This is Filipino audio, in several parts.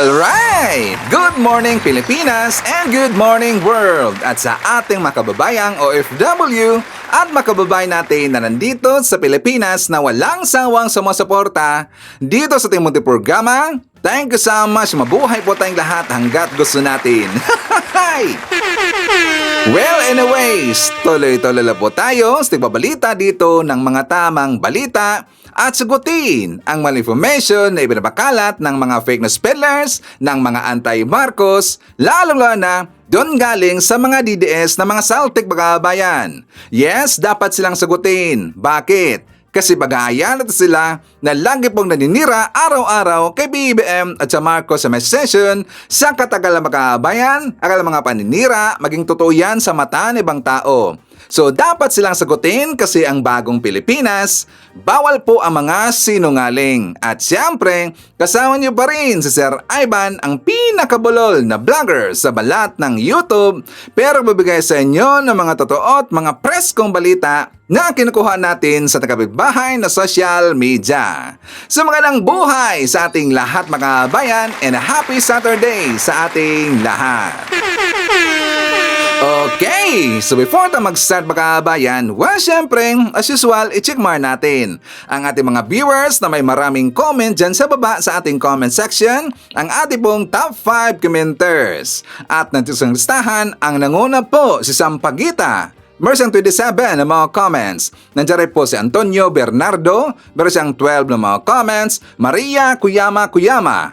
Alright! Good morning Pilipinas and good morning world! At sa ating mga kababayang OFW at mga kababayan natin na nandito sa Pilipinas na walang sawang sumusuporta dito sa ating munting programa, thank you so much! Mabuhay po tayong lahat hanggat gusto natin! Well, anyways, tuloy-tuloy lang po tayo sa tigbabalita dito ng mga tamang balita at sagutin ang mga information na ibinabakalat ng mga fake news peddlers, ng mga anti-Marcos, lalong-lalo na doon galing sa mga DDS na mga saltik bagabayan. Yes, dapat silang sagutin. Bakit? Kasi bagaya na sila na lagi pong naninira araw-araw kay BBM at sa Marcos sa may session sa katagalan makabayan, akala mga paninira, maging totoo yan sa mata ng ibang tao. So dapat silang sagutin kasi ang bagong Pilipinas, bawal po ang mga sinungaling. At siyempre, kasama niyo pa rin si Sir Ivan, ang pinakabulol na vlogger sa balat ng YouTube, pero bibigay sa inyo ng mga totoo at mga preskong balita na kinukuha natin sa tagapitbahay na social media. So magandang buhay sa ating lahat mga bayan and a happy Saturday sa ating lahat. Okay, so before tayo mag-start mga kabayan, well, syempre, as usual, i-check mark natin ang ating mga viewers na may maraming comment dyan sa baba sa ating comment section, ang ating pong top 5 commenters. At natisang listahan, ang nanguna po si Sampagita. Meron siyang 27 na mga comments. Nandiyan rin po si Antonio Bernardo. Meron siyang 12 na mga comments. Maria Kuyama.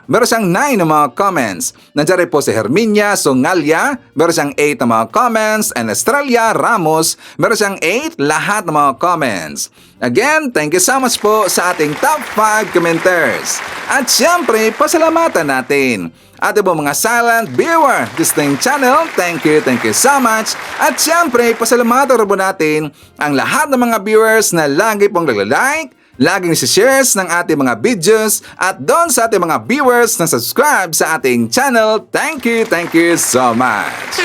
Meron siyang 9 na mga comments. Nandiyan rin po si Herminia Songalia. Meron siyang 8 na mga comments. And Estrella Ramos. Meron siyang 8 lahat ng mga comments. Again, thank you so much po sa ating top 5 commenters. At syempre, pasalamatan natin ating po mga silent viewer this thing channel. Thank you so much. At syempre, pasalamatan rin po natin ang lahat ng mga viewers na lagi pong nagla-like, laging si-shares ng ating mga videos, at doon sa ating mga viewers na subscribe sa ating channel. Thank you so much.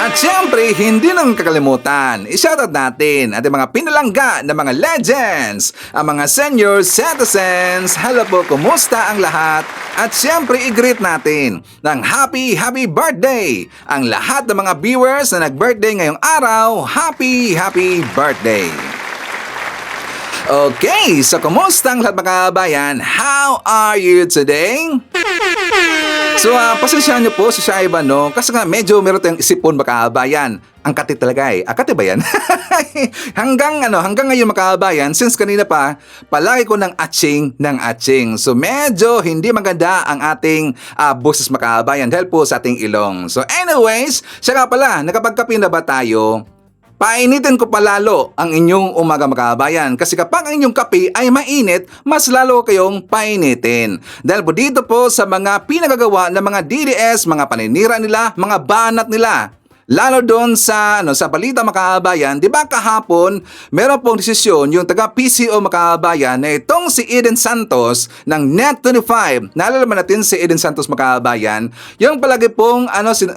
At syempre, hindi nang kakalimutan, i-shoutout natin ating mga pinalangga na mga legends, ang mga senior citizens. Hello po, kumusta ang lahat? At syempre, i-greet natin ng happy birthday ang lahat ng mga viewers na nag-birthday ngayong araw. Happy birthday! Okay, so kumusta ang lahat mga kabayan? How are you today? So, pasensyahan niyo po si Shaiba, no? Kasi nga medyo meron tayong isipon makabayan. Ang kati talaga eh. Akati ba yan? hanggang ngayon makabayan, since kanina pa, palagi ko ng atching. So, medyo hindi maganda ang ating boses makabayan dahil po sa ating ilong. So, anyways, siya nga pala, nakapagkape na ba tayo? Painitin ko palalo ang inyong umaga makabayan kasi kapag ang inyong kape ay mainit, mas lalo kayong painitin. Dahil po dito po sa mga pinagagawa ng mga DDS, mga paninira nila, mga banat nila. Lalo doon sa balita makabayan, di ba kahapon, meron pong desisyon yung taga-PCO makabayan na itong si Eden Santos ng Net25. Naalala natin si Eden Santos makabayan, yung palagi pong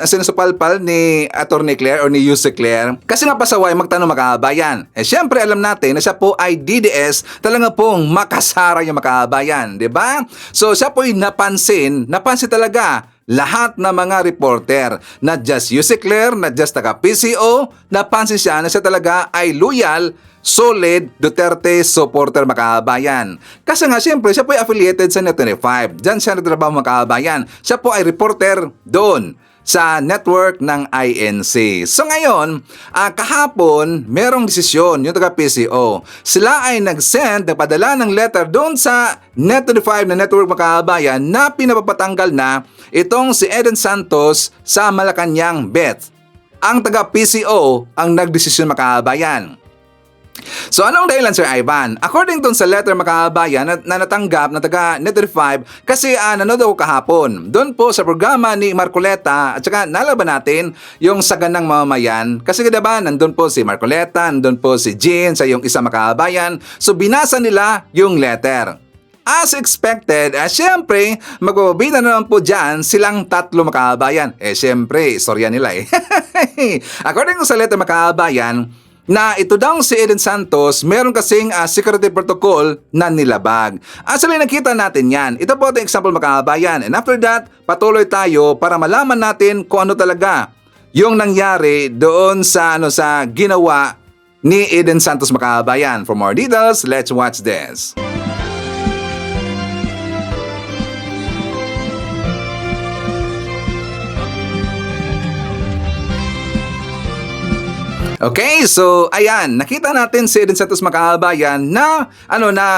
sinusupalpal ni Atty. Claire o ni Yusek Claire. Kasi nga pasaway magtanong makabayan. Syempre alam natin na siya po ay DDS, talaga pong makasara yung makabayan, di ba? So siya po'y napansin talaga lahat ng mga reporter, not just Yusek Claire, not just taga-PCO, napansin siya na siya talaga ay loyal, solid Duterte supporter makabayan. Kasi nga siyempre siya po ay affiliated sa Net25. Diyan siya nagtrabaho makabayan. Siya po ay reporter doon sa network ng INC. So ngayon, kahapon, merong desisyon yung taga-PCO. Sila ay nagpadala ng letter doon sa Net25 na network makabayan na pinapapatanggal na itong si Eden Santos sa Malacanang Bet. Ang taga-PCO ang nagdesisyon makabayan. So anong dahilan Sir Ivan? According dun sa letter makabayan na natanggap na taga Net25 kasi nanood ako kahapon doon po sa programa ni Marcoleta at saka nalaban natin yung saganang mamamayan kasi diba nandun po si Marcoleta, nandun po si Jean sa yung isa makabayan, so binasa nila yung letter. As expected, syempre, magbababida na naman po dyan silang tatlo makabayan. Syempre, istorya nila eh. According sa letter makabayan, na ito daw si Eden Santos meron kasing security protocol na nilabag. Actually, nakita natin yan. Ito po ang example mga kabayan. And after that, patuloy tayo para malaman natin kung ano talaga yung nangyari doon sa ginawa ni Eden Santos mga kabayan. For more details, let's watch this. Okay, so ayan, nakita natin si Eden Santos mga kabayan na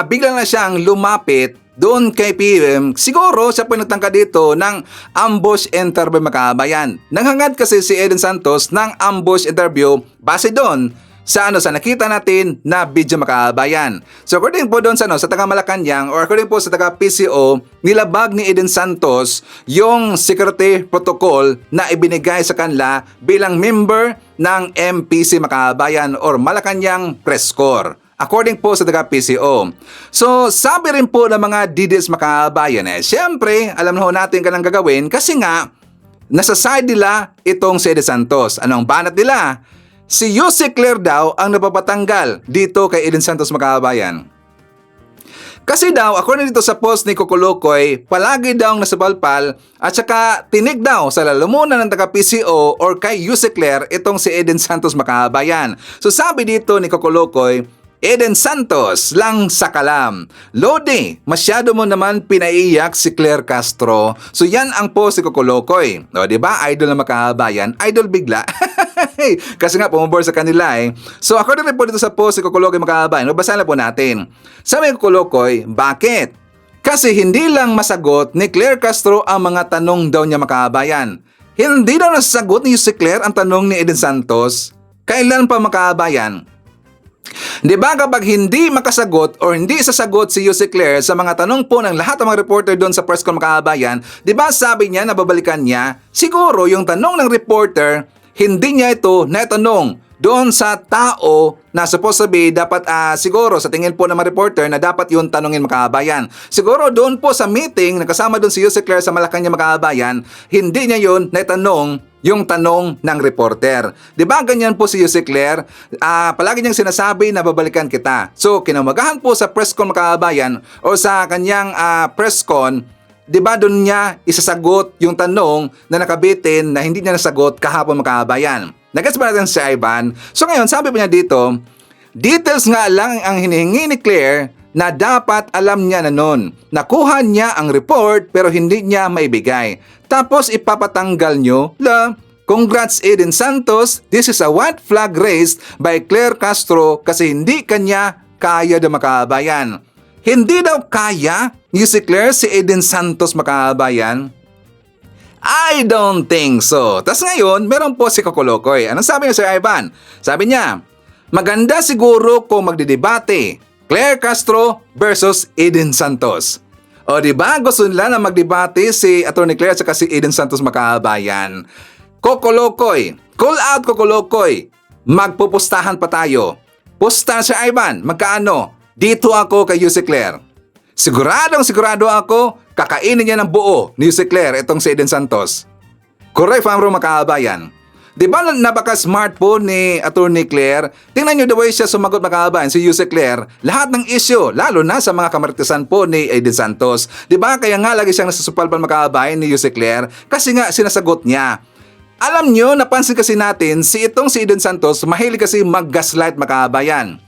bigla na siyang lumapit doon kay PM. Siguro siya po nagtangka dito ng ambush interview mga kabayan. Nanghangad kasi si Eden Santos ng ambush interview base doon sa nakita natin na video mga kabayan. So according po doon sa taga Malacanang or according po sa taga PCO, nilabag ni Eden Santos yung security protocol na ibinigay sa kanila bilang member ng MPC mga kabayan or Malacanang Press Corps. According po sa taga PCO. So sabi rin po ng mga DDS mga kabayan syempre alam na ho natin kanang gagawin kasi nga nasa side nila itong si Eden Santos. Anong banat nila? Si Yuse Claire daw ang napapatanggal dito kay Eden Santos mga kabayan. Kasi daw, according dito sa post ni Kokolokoy, palagi daw nasabalpal at saka tinig daw sa lalamunan ng taga-PCO or kay Yuse Claire itong si Eden Santos mga kabayan. So sabi dito ni Kokolokoy, Eden Santos lang sa kalam. Lodi, masyado mo naman pinaiyak si Claire Castro. So yan ang post ni Kokolokoy. O diba, idol na makabayan, idol bigla. Kasi nga pumubor sa kanila So according po dito sa post ni Kokolokoy makabayan, babasahin na po natin. Sabi ni Kokolokoy, bakit? Kasi hindi lang masagot ni Claire Castro ang mga tanong daw niya makabayan. Hindi daw nasasagot ni si Claire ang tanong ni Eden Santos. Kailan pa makabayan? Di ba kapag hindi makasagot o hindi sasagot si Yuse Claire sa mga tanong po ng lahat ng mga reporter doon sa press con mga kabayan, di ba sabi niya na babalikan niya? Siguro yung tanong ng reporter, hindi niya ito naitanong doon sa tao na supposed to be dapat siguro sa tingin po ng mga reporter na dapat yun tanongin mga kabayan. Siguro doon po sa meeting nakasama doon si Yuse Claire sa Malacanang mga kabayan, hindi niya yun naitanong yung tanong ng reporter. Di ba ganyan po si Yuse Claire? Palagi niyang sinasabi na babalikan kita. So kinamagahan po sa press con mga kabayan o sa kanyang press con, di ba doon niya isasagot yung tanong na nakabitin na hindi niya nasagot kahapon mga kabayan. Nagets ba natin si Ivan? So ngayon, sabi pa niya dito, details nga lang ang hinihingi ni Claire na dapat alam niya na noon. Nakuha niya ang report pero hindi niya maibigay. Tapos ipapatanggal niyo, congrats Eden Santos, this is a white flag raised by Claire Castro kasi hindi kanya kaya na makabayan. Hindi daw kaya ni si Claire si Eden Santos makabayan? I don't think so. Tapos ngayon, meron po si Kokolokoy. Anong sabi niya Sir Ivan? Sabi niya, maganda siguro kung magdidebate Claire Castro versus Eden Santos. O diba gusto nila na magdebate si Atty. Claire at si Eden Santos makabayan. Kokolokoy, call out Kokolokoy. Magpupustahan pa tayo. Pusta Sir Ivan, magkaano? Dito ako kay Yuse Claire. Sigurado ako, kakainin niya ng buo ni Yuse Claire itong si Eden Santos. Correct, Famro makabayan. Di ba napaka-smart po ni Atty. Claire? Tingnan nyo the way siya sumagot makabayan si Yuse Claire. Lahat ng issue, lalo na sa mga kamartisan po ni Eden Santos. Di ba kaya nga lagi siyang nasusupalpan makabayan ni Yuse Claire? Kasi nga sinasagot niya. Alam nyo, napansin kasi natin, si Eden Santos, mahilig kasi mag-gaslight makabayan.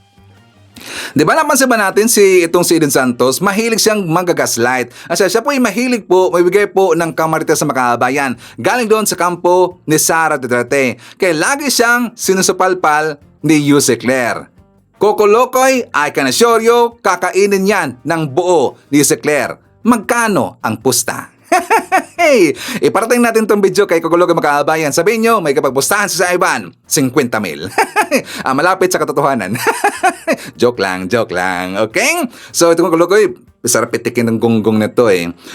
Di ba napansin ba natin si Eden Santos, mahilig siyang mag-gaslight. Siya po ay mahilig po, magbigay po ng kamarites sa makabayan. Galing doon sa kampo ni Sara Duterte. Kaya lagi siyang sinusupalpal ni Yuse Claire. Kokolokoy, I can assure you, kakainin yan ng buo ni Yuse Claire. Magkano ang pusta? Hey, iparating natin tong video kay Kokolokoy makabayan. Sabihin nyo, may kapagpustahan sa Ivan, 50,000. Malapit sa katotohanan. Joke lang. Okay? So, itong Kokolokoy, sarap itikin ng gonggong na to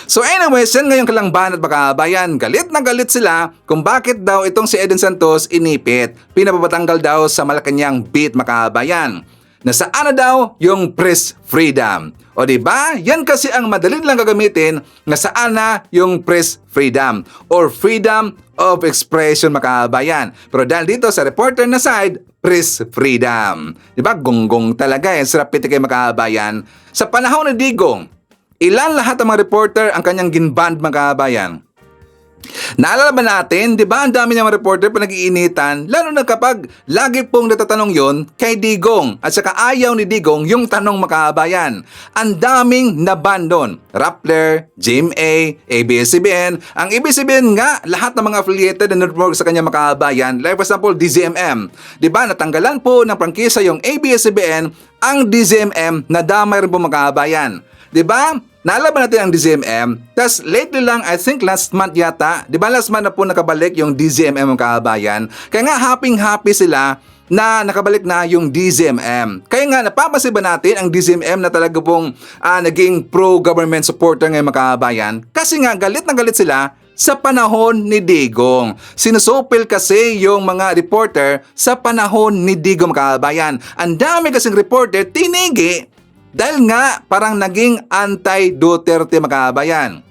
So anyways, yan ngayong kalangban at makabayan. Galit na galit sila kung bakit daw itong si Eden Santos inipit. Pinapapatanggal daw sa Malacanang beat makabayan. Nasaan na daw yung press freedom? O di ba? Yan kasi ang madali lang gagamitin na saan na yung press freedom or freedom of expression mga kabayan. Pero dahil dito sa reporter na side, press freedom. Di ba? Gonggong talaga eh. Sarap piti kay mga kabayan. Sa panahon ni Digong, ilan lahat ang mga reporter ang kanyang ginband mga kabayan? Naalala ba natin, di ba ang dami ng mga reporter pa nag-iinitan, lalo na kapag lagi pong natatanong yon kay Digong at saka ayaw ni Digong yung tanong makabayan. Ang daming nabandon. Rappler, GMA, ABS-CBN. Ang ABS-CBN nga, lahat ng mga affiliated na network sa kanya makabayan, like for example, DZMM. Di ba natanggalan po ng prangkisa yung ABS-CBN, ang DZMM nadamay rin po makabayan. Di ba? Naalaban natin ang DZMM. Tapos lately lang, I think last month yata, di ba last month na po nakabalik yung DZMM ng kabayan. Kaya nga happy sila na nakabalik na yung DZMM. Kaya nga napapansin ba natin ang DZMM na talaga pong naging pro-government supporter ngayon mga kabayan? Kasi nga galit na galit sila sa panahon ni Digong. Sinusupil kasi yung mga reporter sa panahon ni Digong mga kabayan. Ang dami kasing reporter tinigi dahil nga parang naging anti-Duterte mga kabayan.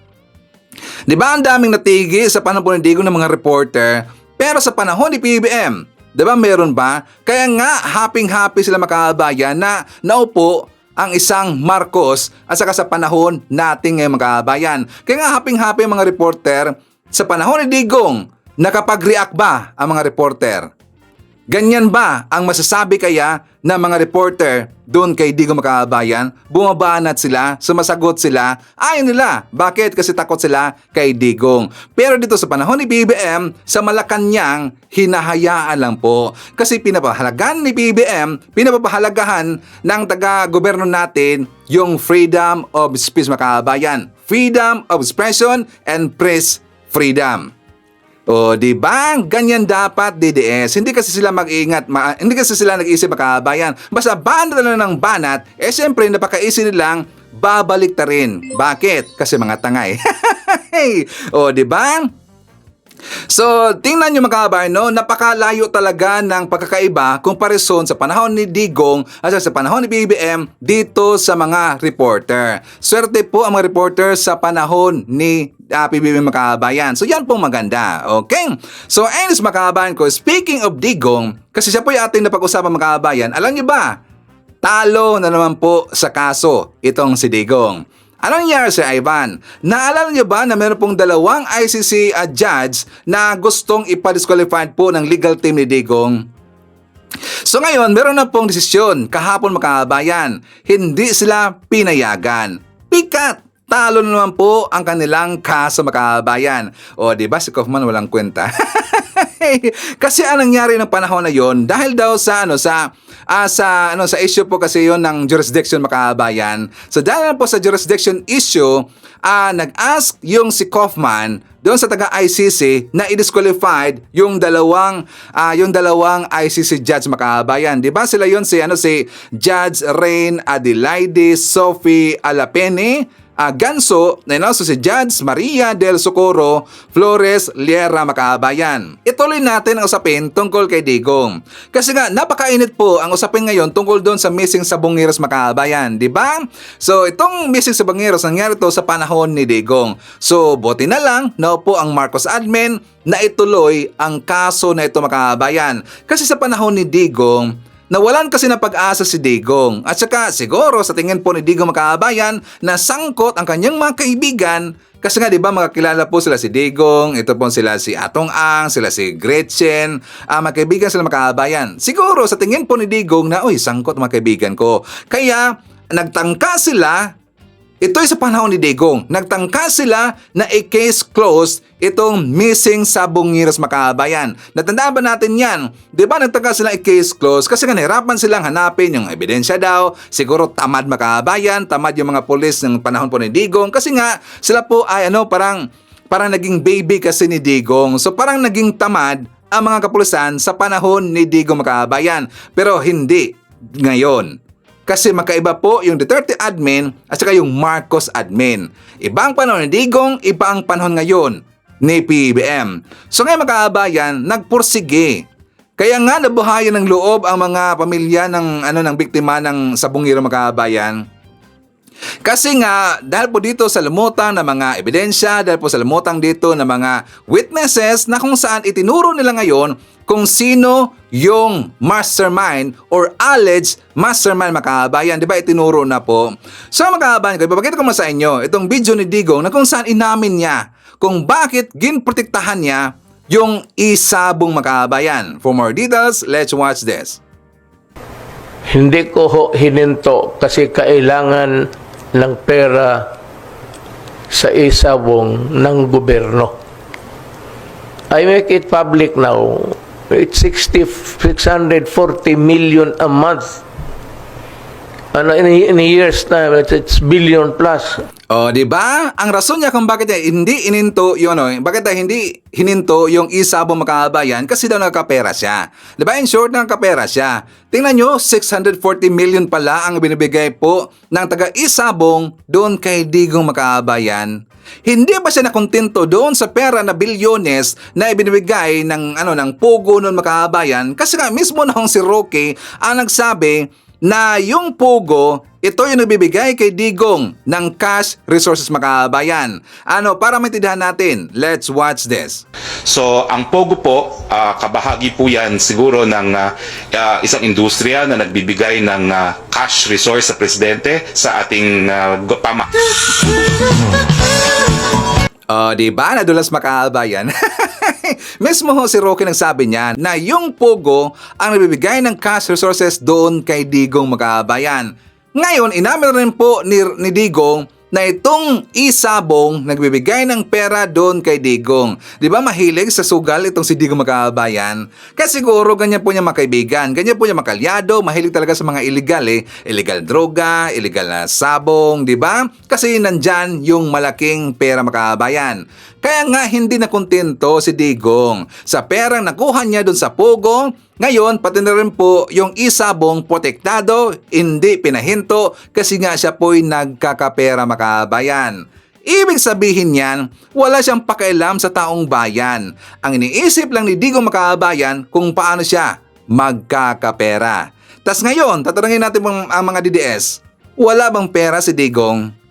Di ba ang daming natigi sa panahon ni Digong ng mga reporter, pero sa panahon ni PBBM, di ba meron ba? Kaya nga happy sila mga kabayan na naupo ang isang Marcos at saka sa panahon natin ngayon mga kabayan. Kaya nga happy mga reporter sa panahon ni Digong, nakapag-react ba ang mga reporter? Ganyan ba ang masasabi kaya ng mga reporter doon kay Digong makabayan? Bumabanat sila, sumasagot sila, ayaw nila. Bakit? Kasi takot sila kay Digong. Pero dito sa panahon ni BBM, sa Malacanang, hinahayaan lang po. Kasi pinapahalagan ni BBM, pinapahalagahan ng taga-goberno natin yung freedom of speech makabayan. Freedom of expression and press freedom. O, di ba? Ganyan dapat DDS. Hindi kasi sila mag-iingat, hindi kasi sila nag-iisip makabayan. Basta banat na ng banat, siyempre napaka-easy nilang babalik ta rin. Bakit? Kasi mga tangay. O, di ba? So, tingnan nyo mga kabayan, no? Napakalayo talaga ng pagkakaiba comparison sa panahon ni Digong at sa panahon ni BBM dito sa mga reporter. Swerte po ang mga reporter sa panahon ni PBBM mga kabayan. So, yan pong maganda. Okay? So, anyways mga kabayan ko, speaking of Digong, kasi siya po yung ating napag-usapan mga kabayan, alam nyo ba, talo na naman po sa kaso itong si Digong. Anong nangyari si Ivan? Naalala niyo ba na meron pong dalawang ICC judge na gustong ipa-disqualified po ng legal team ni Digong? So ngayon, meron na pong desisyon kahapon mga kabayan. Hindi sila pinayagan. Pikat! Talo na naman po ang kanilang kaso mga kabayan. O diba si Kaufman walang kwenta? Kasi anong nangyari ng panahon na yon dahil daw sa sa issue po kasi yon ng jurisdiction mga kabayan. So dahil po sa jurisdiction issue, nag-ask yung si Kaufman doon sa taga-ICC na i-disqualified yung dalawang ICC judge mga kabayan. 'Di ba sila yon si Judge Rain Adelaide Sophie Alapene Ganso, so si Judge Maria del Socorro Flores Liera makabayan. Ituloy natin ang usapin tungkol kay Digong. Kasi nga napakainit po ang usapin ngayon tungkol doon sa missing sabongeros makabayan, di ba? So itong missing sabongeros nangyari to sa panahon ni Digong. So buti na lang naupo ang Marcos admin na ituloy ang kaso na ito makabayan. Kasi sa panahon ni Digong, nawalan kasi ng pag-asa si Digong at saka siguro sa tingin po ni Digong makabayan na sangkot ang kanyang mga kaibigan kasi nga 'di ba makakilala po sila si Digong, ito po sila si Atong Ang, sila si Gretchen, mga kaibigan sila makabayan. Siguro sa tingin po ni Digong na sangkot mga kaibigan ko. Kaya nagtangka sila. Ito'y sa panahon ni Digong. Nagtangka sila na i-case closed itong missing sabongeros makabayan. Natandaan ba natin yan? Di ba nagtangka sila i-case closed kasi nga nahirapan silang hanapin yung ebidensya daw. Siguro tamad makabayan, tamad yung mga pulis ng panahon po ni Digong. Kasi nga sila po ay parang naging baby kasi ni Digong. So parang naging tamad ang mga kapulisan sa panahon ni Digong makabayan. Pero hindi ngayon. Kasi makaiba po yung Duterte admin at saka yung Marcos admin. Iba ang panahon ni Digong, iba ang panahon ngayon ni PBBM. So ngayon mga kabayan, nagpursige. Kaya nga nabuhayan ng loob ang mga pamilya ng biktima ng sabongero mga kabayan. Kasi nga, dahil po dito sa lumutang na mga ebidensya, dahil po sa lumutang dito na mga witnesses na kung saan itinuro nila ngayon kung sino yung mastermind or alleged mastermind mga kabayan. Di ba itinuro na po? So mga kabayan, ipapakita ko sa inyo itong video ni Digong na kung saan inamin niya kung bakit ginprotektahan niya yung isabong mga kabayan. For more details, let's watch this. Hindi ko hininto kasi kailangan ng pera sa isabong ng gobyerno. I make it public now. It's 640 million a month. And in a year's time, it's billion plus. O, di ba? Ang rason niya kung bakit niya hindi ininto yun, bakit niya hindi hininto yung isabong mga kabayan kasi daw nagkapera siya. Di ba? In short, nagkapera siya. Tingnan nyo, 640 million pala ang binibigay po ng taga-isabong doon kay Digong Makabayan. Hindi ba siya nakontento doon sa pera na bilyones na ibinibigay ng Pogo noon Makabayan? Kasi nga mismo na si Roque ang nagsabi na yung Pogo, ito yung nabibigay kay Digong ng cash resources mga kabayan. Para maintindihan natin, let's watch this. So, ang Pogo po, kabahagi po yan siguro ng isang industriya na nagbibigay ng cash resource sa presidente sa ating pama. Diba? Nadulas mga kabayan. Mismo si Roque nagsabi niya na yung Pogo ang nabibigay ng cash resources doon kay Digong Makabayan. Ngayon, inamin rin po ni Digong na itong isabong nagbibigay ng pera doon kay Digong. Di ba mahilig sa sugal itong si Digong Makabayan? Kasi siguro ganyan po niya makaibigan, ganyan po niya makalyado, mahilig talaga sa mga illegal illegal droga, illegal na sabong, di ba? Kasi nandyan yung malaking pera Makabayan. Kaya nga hindi na kontento si Digong sa perang nakuha niya doon sa Pogo. Ngayon, pati na rin po yung isabong protektado, hindi pinahinto kasi nga siya po'y nagkakapera Makabayan. Ibig sabihin niyan, wala siyang pakialam sa taong bayan. Ang iniisip lang ni Digong Makabayan kung paano siya magkakapera. Tas ngayon, tatanungin natin ang mga DDS, wala bang pera si Digong?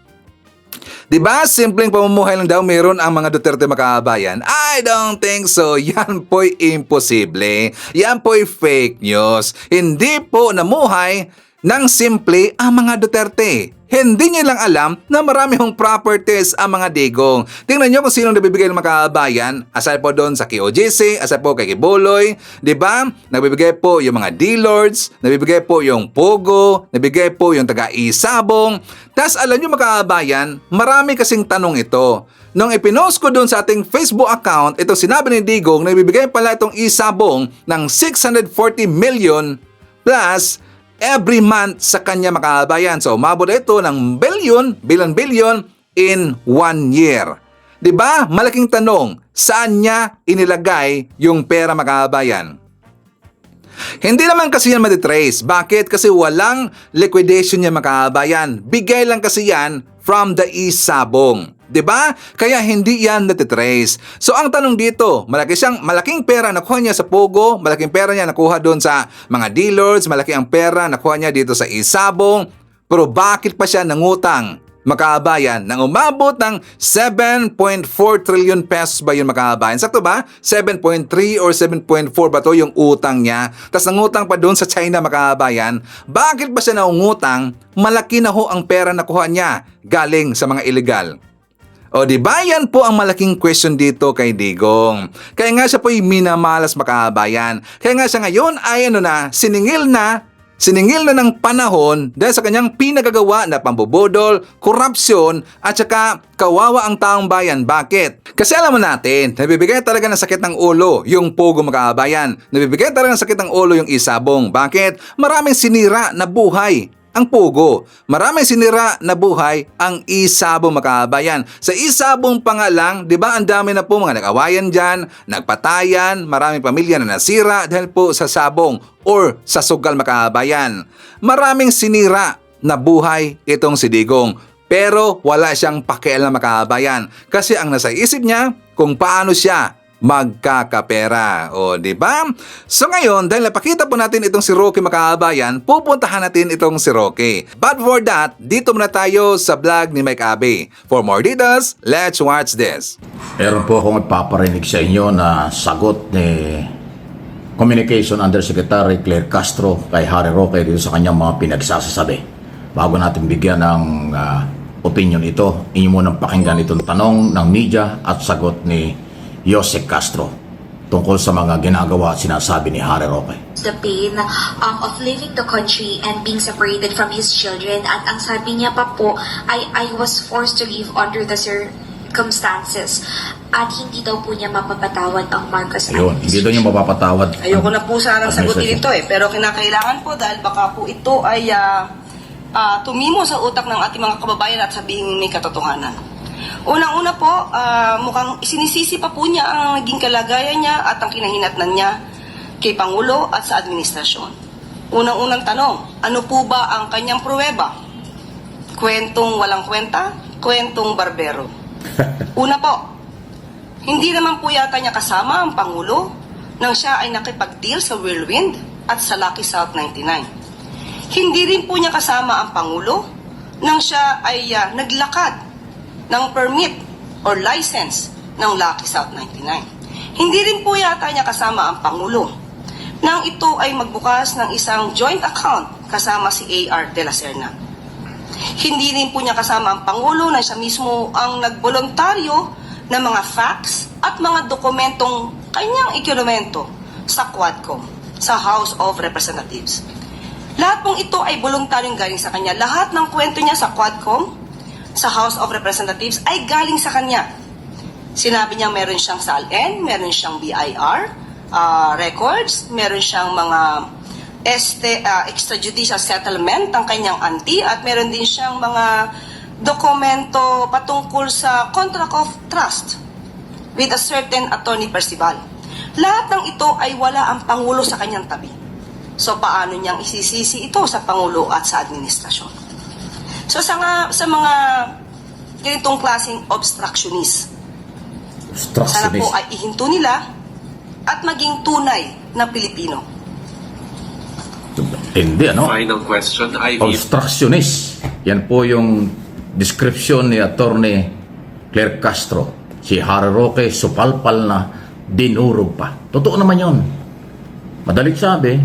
Diba? Simpleng pamumuhay lang daw meron ang mga Duterte Makabayan? I don't think so. Yan po'y imposible. Yan po'y fake news. Hindi po namuhay ng simple ang mga Duterte. Hindi niya lang alam na marami hong properties ang mga Digong. Tingnan niyo kung sino nabibigay ng mga kabayan. Aside po doon sa KOJC, aside po kay Kiboloy. Diba? Nabibigay po yung mga D-Lords, nabibigay po yung Pogo, nabibigay po yung taga-isabong. Tas alam niyo mga kabayan, marami kasing tanong ito. Nung ipinost ko doon sa ating Facebook account, ito sinabi ni Digong na ibibigay pala itong isabong ng 640 million plus every month sa kanya mga kabayan. So, umabot ito ng billion in 1 year. Diba? Malaking tanong, saan niya inilagay yung pera mga kabayan? Hindi naman kasi yan matitrace. Bakit? Kasi walang liquidation niya mga kabayan. Bigay lang kasi yan from the isabong. 'Di ba? Kaya hindi yan natitrace. So ang tanong dito, malaking pera nakuha niya sa Pogo, malaking pera niya nakuha doon sa mga D-Lords, malaki ang pera nakuha niya dito sa isabong, pero bakit pa siya nangutang? Makabayan, nang umabot ng 7.4 trillion pesos ba yun makabayan? Sakto ba? 7.3 or 7.4 ba to yung utang niya? Tapos nangutang pa doon sa China makabayan. Bakit ba siya nangungutang? Malaki na ho ang pera nakuha niya galing sa mga illegal. O di ba yan po ang malaking question dito kay Digong. Kaya nga siya po'y minamalas makabayan. Kaya nga siya ngayon ay siningil na ng panahon dahil sa kanyang pinagagawa na pambubudol, korupsyon at saka kawawa ang taong bayan. Bakit? Kasi alam mo natin, nabibigay talaga ng sakit ng ulo yung Pogo makabayan. Nabibigay talaga ng sakit ng ulo yung isabong. Bakit? Maraming sinira na buhay ang Pogo. Maraming sinira na buhay ang isabong makabayan. Sa isabong pa nga lang, di ba ang dami na po mga nag-awayan dyan, nagpatayan, maraming pamilya na nasira dahil po sa sabong or sa sugal makabayan. Maraming sinira na buhay itong si Digong. Pero wala siyang pakialam makabayan. Kasi ang nasa isip niya kung paano siya magkakapera. O, di ba? So ngayon, dahil napakita po natin itong si Roque mga kabayan, pupuntahan natin itong si Roque. But for that, dito muna tayo sa vlog ni Mike Abe. For more details, let's watch this. Meron po akong ipaparinig sa inyo na sagot ni Communication Undersecretary Claire Castro kay Harry Roque dito sa kanyang mga pinagsasasabi. Bago natin bigyan ng opinion ito, inyo munang pakinggan itong tanong ng media at sagot ni Jose Castro tungkol sa mga ginagawa at sinasabi ni Harry Roque. The pain of leaving the country and being separated from his children, at ang sabi niya pa po ay I was forced to live under the circumstances, at hindi daw po niya mapapatawad ang Marcos Ayun, hindi daw niya mapapatawad. Ayoko na po sanang sagutin administration. ito pero kinakailangan po dahil baka po ito ay tumimo sa utak ng ating mga kababayan at sabihin may katotohanan. Unang-una po, mukhang sinisisi pa po niya ang naging kalagayan niya at ang kinahinatnan niya kay Pangulo at sa administrasyon. Unang-unang tanong, ano po ba ang kanyang pruweba? Kwentong walang kwenta? Kwentong barbero? Una po, hindi naman po yata niya kasama ang Pangulo nang siya ay nakipag-deal sa Whirlwind at sa Lucky South 99. Hindi rin po niya kasama ang Pangulo nang siya ay naglakad ng permit or license ng Lucky South 99. Hindi rin po yata niya kasama ang Pangulo nang ito ay magbukas ng isang joint account kasama si A.R. de la Serna. Hindi rin po niya kasama ang Pangulo na siya mismo ang nagboluntaryo ng mga facts at mga dokumentong kanyang ikinumento sa Quadcom, sa House of Representatives. Lahat pong ito ay voluntaryong galing sa kanya. Lahat ng kwento niya sa Quadcom, sa House of Representatives, ay galing sa kanya. Sinabi niya meron siyang SALN, meron siyang BIR records, meron siyang mga extrajudicial settlement ang kanyang auntie, at meron din siyang mga dokumento patungkol sa contract of trust with a certain attorney Percival. Lahat ng ito ay wala ang Pangulo sa kanyang tabi. So paano niyang isisisi ito sa Pangulo at sa administrasyon? So sa mga ganitong klaseng obstructionist, sana po ay ihinto nila at maging tunay na Pilipino. Hindi, ano? Final question, Ivy. Obstructionist. Yan po yung description ni Attorney Claire Castro. Si Harry Roque, supalpal na dinurog pa. Totoo naman yun. Madalit sabi,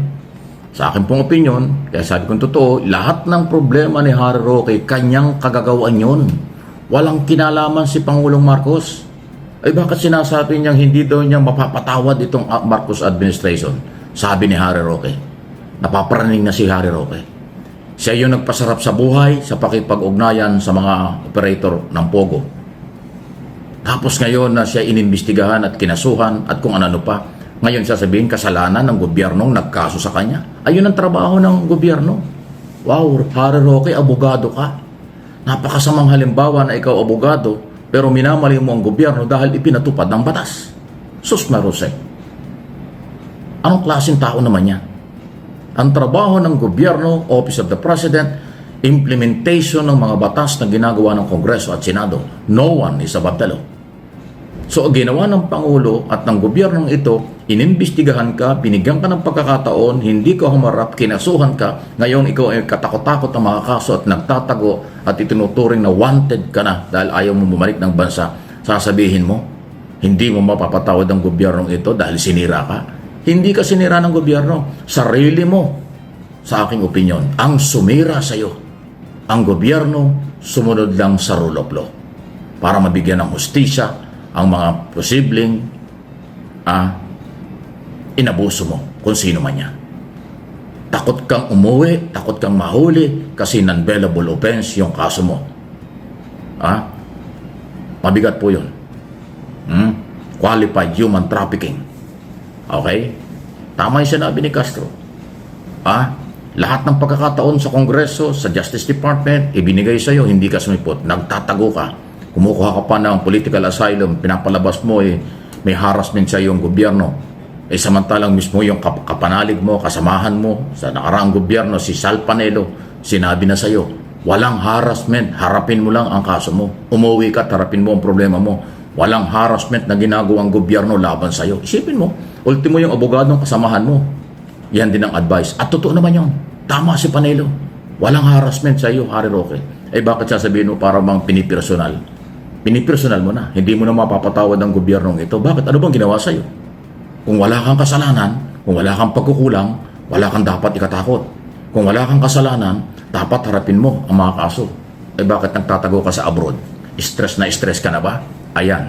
sa akin pong opinion, kaya sabi kong totoo, lahat ng problema ni Harry Roque, kanyang kagagawan yun. Walang kinalaman si Pangulong Marcos. Ay bakit sinasabi niyang hindi daw niya mapapatawad itong Marcos administration? Sabi ni Harry Roque. Napaparaning na si Harry Roque. Siya yung nagpasarap sa buhay sa pakipag-ugnayan sa mga operator ng Pogo. Tapos ngayon na siya inimbestigahan at kinasuhan at kung ano pa, ngayon sasabihin kasalanan ng gobyernong nagkaso sa kanya. Ayun ang trabaho ng gobyerno. Wow, Harry Roque, abogado ka. Napakasamang halimbawa na ikaw abogado, pero minamali mo ang gobyerno dahil ipinatupad ng batas. Sus Marose. Anong klaseng tao naman yan? Ang trabaho ng gobyerno, Office of the President, implementation ng mga batas na ginagawa ng Kongreso at Senado. No one is above the law. So, ginawa ng Pangulo at ng gobyernong ito, inimbestigahan ka, binigyan ka ng pagkakataon, hindi ka humarap, kinasuhan ka, ngayon ikaw ay katakot-takot ng mga kaso at nagtatago at itinuturing na wanted ka na dahil ayaw mo bumalik ng bansa. Sasabihin mo, hindi mo mapapatawad ang gobyernong ito dahil sinira ka. Hindi ka sinira ng gobyerno. Sarili mo, sa aking opinion, ang sumira sa iyo. Ang gobyerno sumunod lang sa rule of law para mabigyan ng hustisya ang mga posibleng inabuso mo kung sino man yan. Takot kang umuwi, takot kang mahuli kasi non-bailable offense yung kaso mo. Mabigat po yun. Qualified human trafficking. Okay? Tama yung sinabi ni Castro. Lahat ng pagkakataon sa Kongreso, sa Justice Department, ibinigay sa iyo, hindi ka sumipot, nagtatago ka. Kumukuha ka pa ng political asylum, pinapalabas mo may harassment sa iyong gobyerno. Samantalang mismo yung kapanalig mo, kasamahan mo sa nakaraang gobyerno, si Sal Panelo, sinabi na sa iyo, walang harassment, harapin mo lang ang kaso mo. Umuwi ka, harapin mo ang problema mo. Walang harassment na ginagawang gobyerno laban sa'yo. Isipin mo, ultimo yung abogadong kasamahan mo. Yan din ang advice. At totoo naman yun. Tama si Panelo. Walang harassment sa'yo, Harry Roque. Eh bakit sasabihin mo para bang pinipersonal? Pinipersonal mo na. Hindi mo na mapapatawad ang gobyernong ito. Bakit? Ano bang ginawa sa'yo? Kung wala kang kasalanan, kung wala kang pagkukulang, wala kang dapat ikatakot. Kung wala kang kasalanan, dapat harapin mo ang mga kaso. Eh bakit nagtatago ka sa abroad? Stress ka na ba? Ayan,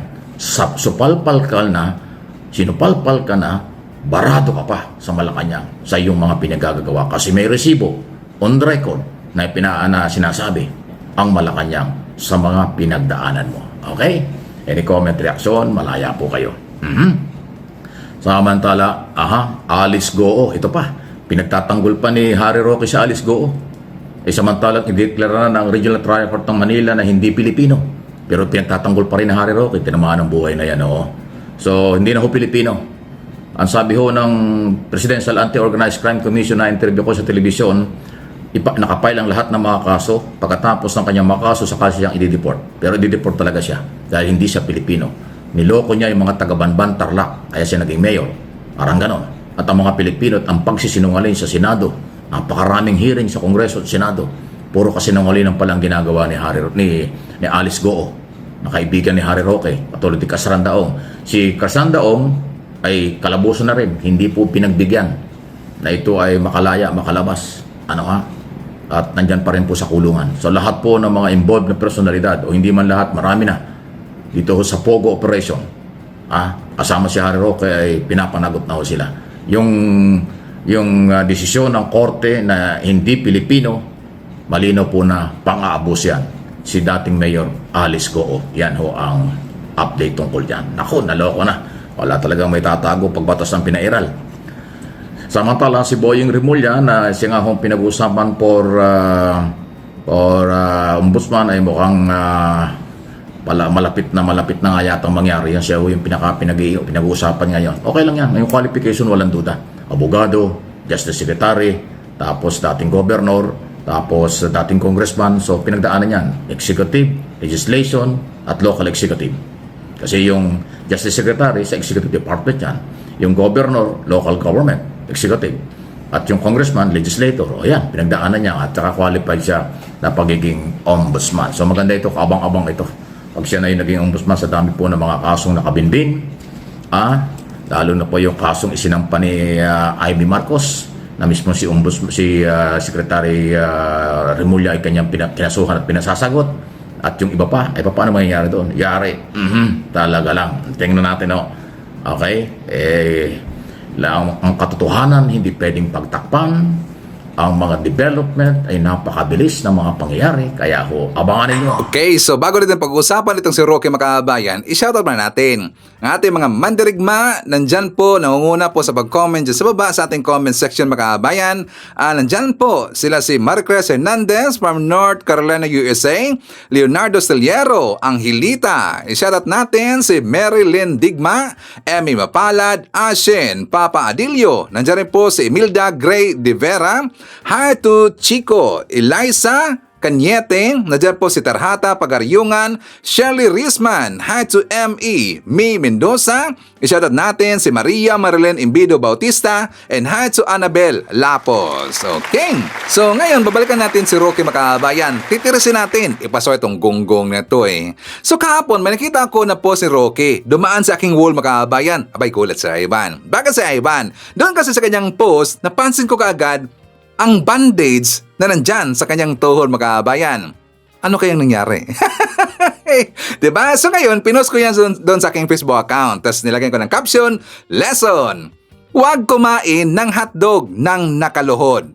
supalpal ka na, sinupalpal ka na, barado ka pa sa Malacanang sa iyong mga pinagagagawa. Kasi may resibo, on record, na sinasabi ang Malacanang sa mga pinagdaanan mo. Okay? Any comment, reaction, malaya po kayo. Samantala, Alice Goo, ito pa, pinagtatanggol pa ni Harry Roque sa Alice Goo. Samantalang i-declare na ng Regional Trial Court ng Manila na hindi Pilipino. Pero pinagtatanggol pa rin ni Harry Roque, tinamaan ang buhay na yan. So, hindi na ho Pilipino. Ang sabi ho ng Presidential Anti-Organized Crime Commission na interview ko sa telebisyon, nakapile ang lahat ng mga kaso. Pagkatapos ng kanyang mga kaso, saka siyang i-deport. Pero i-deport talaga siya dahil hindi siya Pilipino. Niloko niya yung mga taga-Banban, Tarlac, kaya siya naging mayor. Parang ganon. At ang mga Pilipino at ang pagsisinungaling sa Senado, napakaraming hearing sa Kongreso at Senado, puro kasinungaling palang ginagawa ni Alice Goo, na kaibigan ni Harry Roque, katulad ni Kasran Daong. Si Kasran Daong ay kalabuso na rin, hindi po pinagbigyan na ito ay makalaya, makalabas. At nandyan pa rin po sa kulungan. So lahat po ng mga involved na personalidad, o hindi man lahat, marami na, dito sa Pogo Operation, kasama si Harry Roque ay pinapanagot na ho sila. Yung desisyon ng korte na hindi Pilipino, malino po na pang-aabos yan. Si dating Mayor Alice Goo. Yan ho ang update tungkol dyan. Naku, naloko na. Wala talagang may tatago pagbatas ng pinairal. Samantala si Boying Rimulya na siya nga hong pinag-usapan for ombudsman ay mukhang malapit na nga yatang mangyari. Yan siya yung pinag-uusapan ngayon. Okay lang yan. Yung qualification walang duda. Abogado, Justice Secretary, tapos dating Governor, tapos dating Congressman. So pinagdaanan yan. Executive, Legislation, at Local Executive. Kasi yung Justice Secretary sa Executive Department yan. Yung Governor, Local Government, Executive. At yung Congressman, Legislator. O yan, pinagdaanan niya at saka qualified siya na pagiging Ombudsman. So maganda ito, kaabang-abang ito. Pag siya na yung naging Ombudsman, sa dami po ng mga kasong nakabinbin. Lalo na po yung kasong isinampa ni Amy Marcos na mismo si Secretary Rimulya ay kanyang pinasuhan at pinasasagot. At yung iba pa, ay paano mangyayari doon? Yari. Talaga lang. Tingnan natin, Okay? Ang katotohanan hindi pwedeng pagtakpan. Ang mga development ay napakabilis ng mga pangyayari. Kaya abangan ninyo. Okay, so bago natin pag-usapan itong si Roque Makabayan, i-shoutout na natin ang ating mga mandirigma. Nandyan po, nangunguna po sa pag-comment dyan sa baba sa ating comment section Makabayan. Nandyan po sila si Maricruz Hernandez from North Carolina, USA. Leonardo Steliero, Angelita. I-shoutout natin si Mary Lynn Digma, Emmy Mapalad, Ashen, Papa Adilio. Nandyan rin po si Imelda Gray de Vera. Hi to Chico, Eliza Cañete, nandiyan po si Tarhata Pagaryungan, Shirley Risman, hi to M.E. May Mendoza, i-shoutout natin si Maria Marilyn Imbido Bautista, and hi to Annabel Lapos. Okay, so ngayon babalikan natin si Roque Makabayan. Titirisin natin, ipaso itong gonggong na to So kahapon, may nakita ko na po si Roque, dumaan sa aking wall Makabayan. Abay, kulat si Ivan. Bakit si Ivan? Doon kasi sa kanyang post, napansin ko kaagad ang bandage na nandyan sa kanyang tuhod Makabayan. Ano kayang nangyari? Diba? So ngayon, pinost ko yan doon sa aking Facebook account. Tapos nilagyan ko ng caption, Lesson! Huwag kumain ng hotdog ng nakaluhod.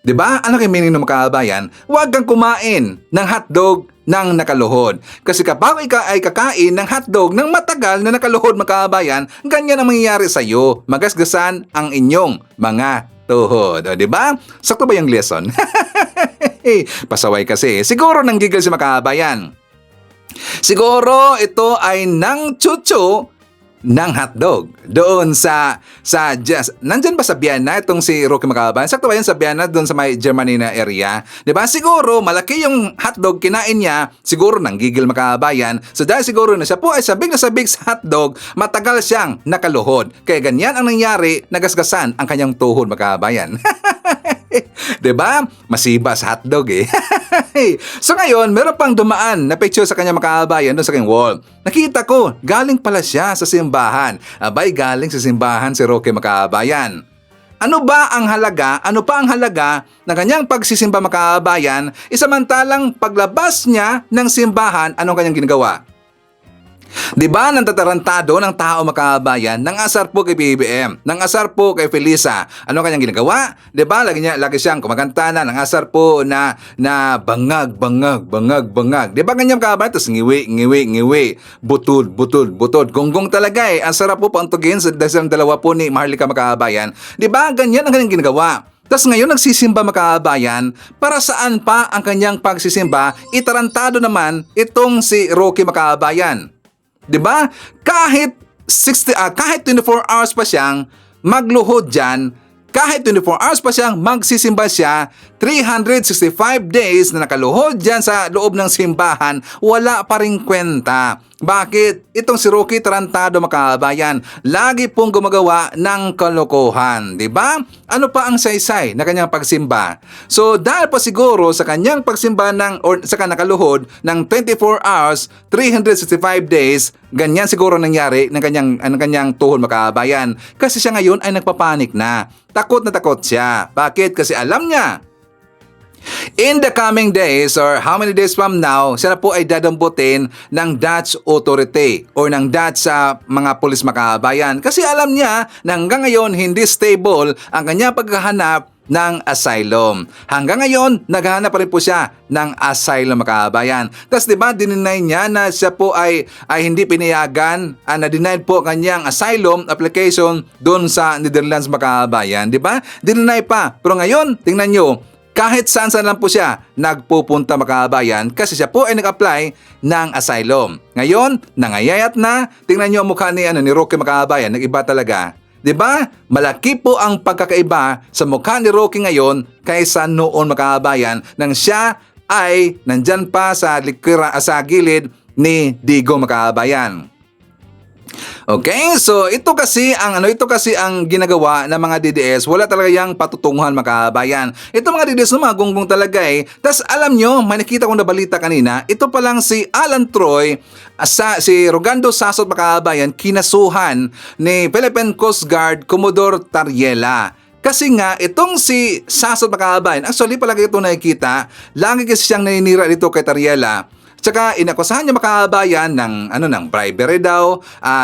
Diba? Ano kayang meaning ng Makabayan? Huwag kang kumain ng hotdog ng nakaluhod. Kasi kapag ikaw ay kakain ng hotdog ng matagal na nakaluhod Makabayan, ganyan ang mangyayari sa iyo. Magasgasan ang inyong mga tuhod. O, diba? Sakto ba yung lesson? Pasaway kasi. Siguro nang gigil si Makabayan. Siguro ito ay nang chuchu ng hotdog doon sa just nandyan ba sa Vienna itong si Roque Macabayan? Sakto ba yan sa Vienna doon sa may Germany na area? 'Di ba? Siguro malaki yung hotdog kinain niya, siguro nanggigil Macabayan. So dahil siguro na siya po ay sabik na sabik sa hotdog, matagal siyang nakaluhod. Kaya ganyan ang nangyari, nagasgasan ang kanyang tuhod Macabayan. 'Di ba? Masiba sa hotdog eh. So ngayon, meron pang dumaan na picture sa kanya Macabayan doon sa kanyang wall. Nakita ko, galing pala siya sa simbahan. Abay, galing sa simbahan si Roque Macabayan. Ano ba ang halaga? Ano pa ang halaga ng kanyang pagsisimba Macabayan? Isamantalang paglabas niya ng simbahan, anong kanyang ginagawa? Di ba nang tatarantado ng tao Macabayan, nang asar po kay BBM, nang asar po kay Felisa, ano kanyang ginagawa? Di ba lagi siyang kumakanta na, nang asar po na bangag. Di ba ganyan Macabayan? Tapos ngiwi, butod. Gonggong talaga eh. Ang sarap po pantugin sa dalawa po ni Maharlika Macabayan. Di ba ganyan ang kanyang ginagawa? Tapos ngayon nagsisimba Macabayan, para saan pa ang kanyang pagsisimba? Itarantado naman itong si Roque Macabayan. 'Di ba? Kahit 24 hours pa siyang magluhod diyan, kahit 24 hours pa siyang magsisimba siya, 365 days na nakaluhod diyan sa loob ng simbahan, wala pa ring kwenta. Bakit? Itong si Roque tarantado Macabayan, lagi pong gumagawa ng kalokohan, 'di ba? Ano pa ang saysay na kanyang pagsimba? So dahil pa siguro sa kanyang pagsimba sa nakaluhod ng 24 hours, 365 days, ganyan siguro nangyari ng kanyang tuhod Macabayan. Kasi siya ngayon ay nagpapanik na. Takot na takot siya. Bakit? Kasi alam niya, in the coming days or how many days from now, siya na po ay dadamputin ng Dutch authority or ng Dutch sa mga pulis Macabayan. Kasi alam niya na hanggang ngayon hindi stable ang kanyang paghahanap ng asylum. Hanggang ngayon, naghahanap pa rin po siya ng asylum Macabayan. Tapos diba, dininay niya na siya po ay hindi pinayagan, na-denied po kanyang asylum application doon sa Netherlands Macabayan. Diba? Dininay pa. Pero ngayon, tingnan nyo, kahit saan lang po siya nagpupunta Macabayan kasi siya po ay nag-apply ng asylum. Ngayon, nangayayat na. Tingnan niyo ang mukha ni Roque Macabayan, nag-iba talaga. 'Di ba? Malaki po ang pagkakaiba sa mukha ni Roque ngayon kaysa noon Macabayan nang siya ay nandyan pa sa gilid ni Digo Macabayan. Okay, so ito kasi ang ginagawa ng mga DDS. Wala talaga yang patutunguhan Macabayan. Ito mga DDS na mga gonggong talaga eh. Tas alam nyo, may nakita kong na balita kanina, ito pa lang si Alan Troy, si Rogando Sasot Macabayan, kinasuhan ni Philippine Coast Guard Commodore Tariela. Kasi nga, itong si Sasot Macabayan, actually palagi ito nakikita, lagi kasi siyang naninira dito kay Tariela. Tsaka inakusahan niya Macabayan ng bribery daw,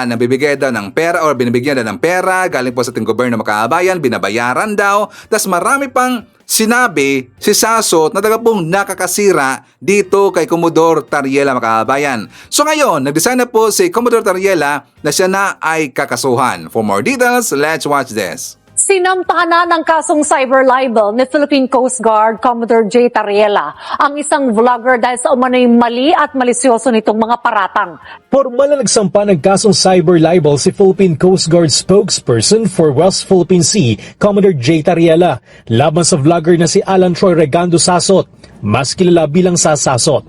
nabibigay daw ng pera or binibigyan daw ng pera galing po sa ating gobyerno Macabayan, binabayaran daw. Tas marami pang sinabi si Sasot na talaga pong nakakasira dito kay Commodore Tariela Macabayan. So ngayon, nag-design na po si Commodore Tariela na siya na ay kakasuhan. For more details, let's watch this. Sinampahan na ng kasong cyber libel ni Philippine Coast Guard Commodore J. Tariela ang isang vlogger dahil sa umano'y mali at malisyoso nitong mga paratang. Formal na nagsampa ng kasong cyber libel si Philippine Coast Guard spokesperson for West Philippine Sea, Commodore J. Tariela, laban sa vlogger na si Alan Troy Regando Sasot, mas kilala bilang Sasasot.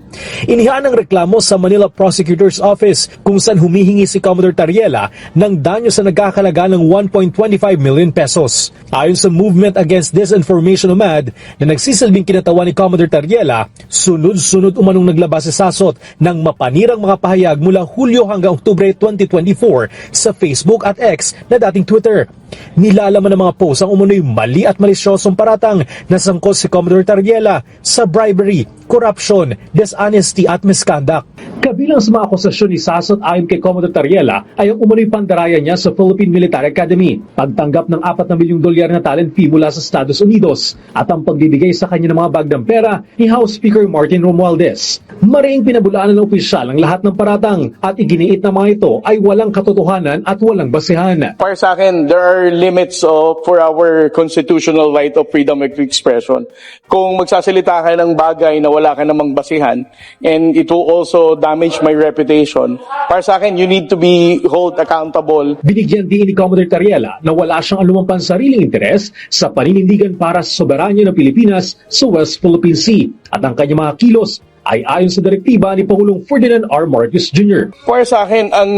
Inihaan ang reklamo sa Manila Prosecutor's Office kung saan humihingi si Commodore Tariela ng danyo sa nagkakalaga ng 1.25 million pesos. Ayon sa Movement Against Disinformation UMAD na nagsisilbing kinatawan ni Commodore Tariela, sunod-sunod umanong naglabas si Sasot ng mapanirang mga pahayag mula Hulyo hanggang Oktubre 2024 sa Facebook at X na dating Twitter. Nilalaman ng mga post ang umano'y mali at malisyosong paratang na sangkot si Commodore Tariela sa bribery, corruption, dishonesty at misconduct. Kabilang sa mga akusasyon ni Sasot ayon kay Commodore Tariela ay ang umano'y pandaraya niya sa Philippine Military Academy, pagtanggap ng $4 milyong na talent fee mula sa Estados Unidos at ang pagbibigay sa kanya ng mga bagdang pera ni House Speaker Martin Romualdez. Mariing pinabulaan ng opisyal ang lahat ng paratang at iginiit na mga ito ay walang katotohanan at walang basehan. Para sa akin, there are limits for our constitutional right of freedom of expression. Kung magsasalita ka ng bagay na wala ka namang basihan, and it will also damage my reputation. Para sa akin, you need to be held accountable. Binigyan din ni Commodore Tariela na wala siyang anumang pansariling interes sa paninindigan para sa soberanya ng Pilipinas sa West Philippine Sea at ang kanyang mga kilos ay ayon sa direktiba ni Pangulong Ferdinand R. Marcos Jr. Para sa akin, ang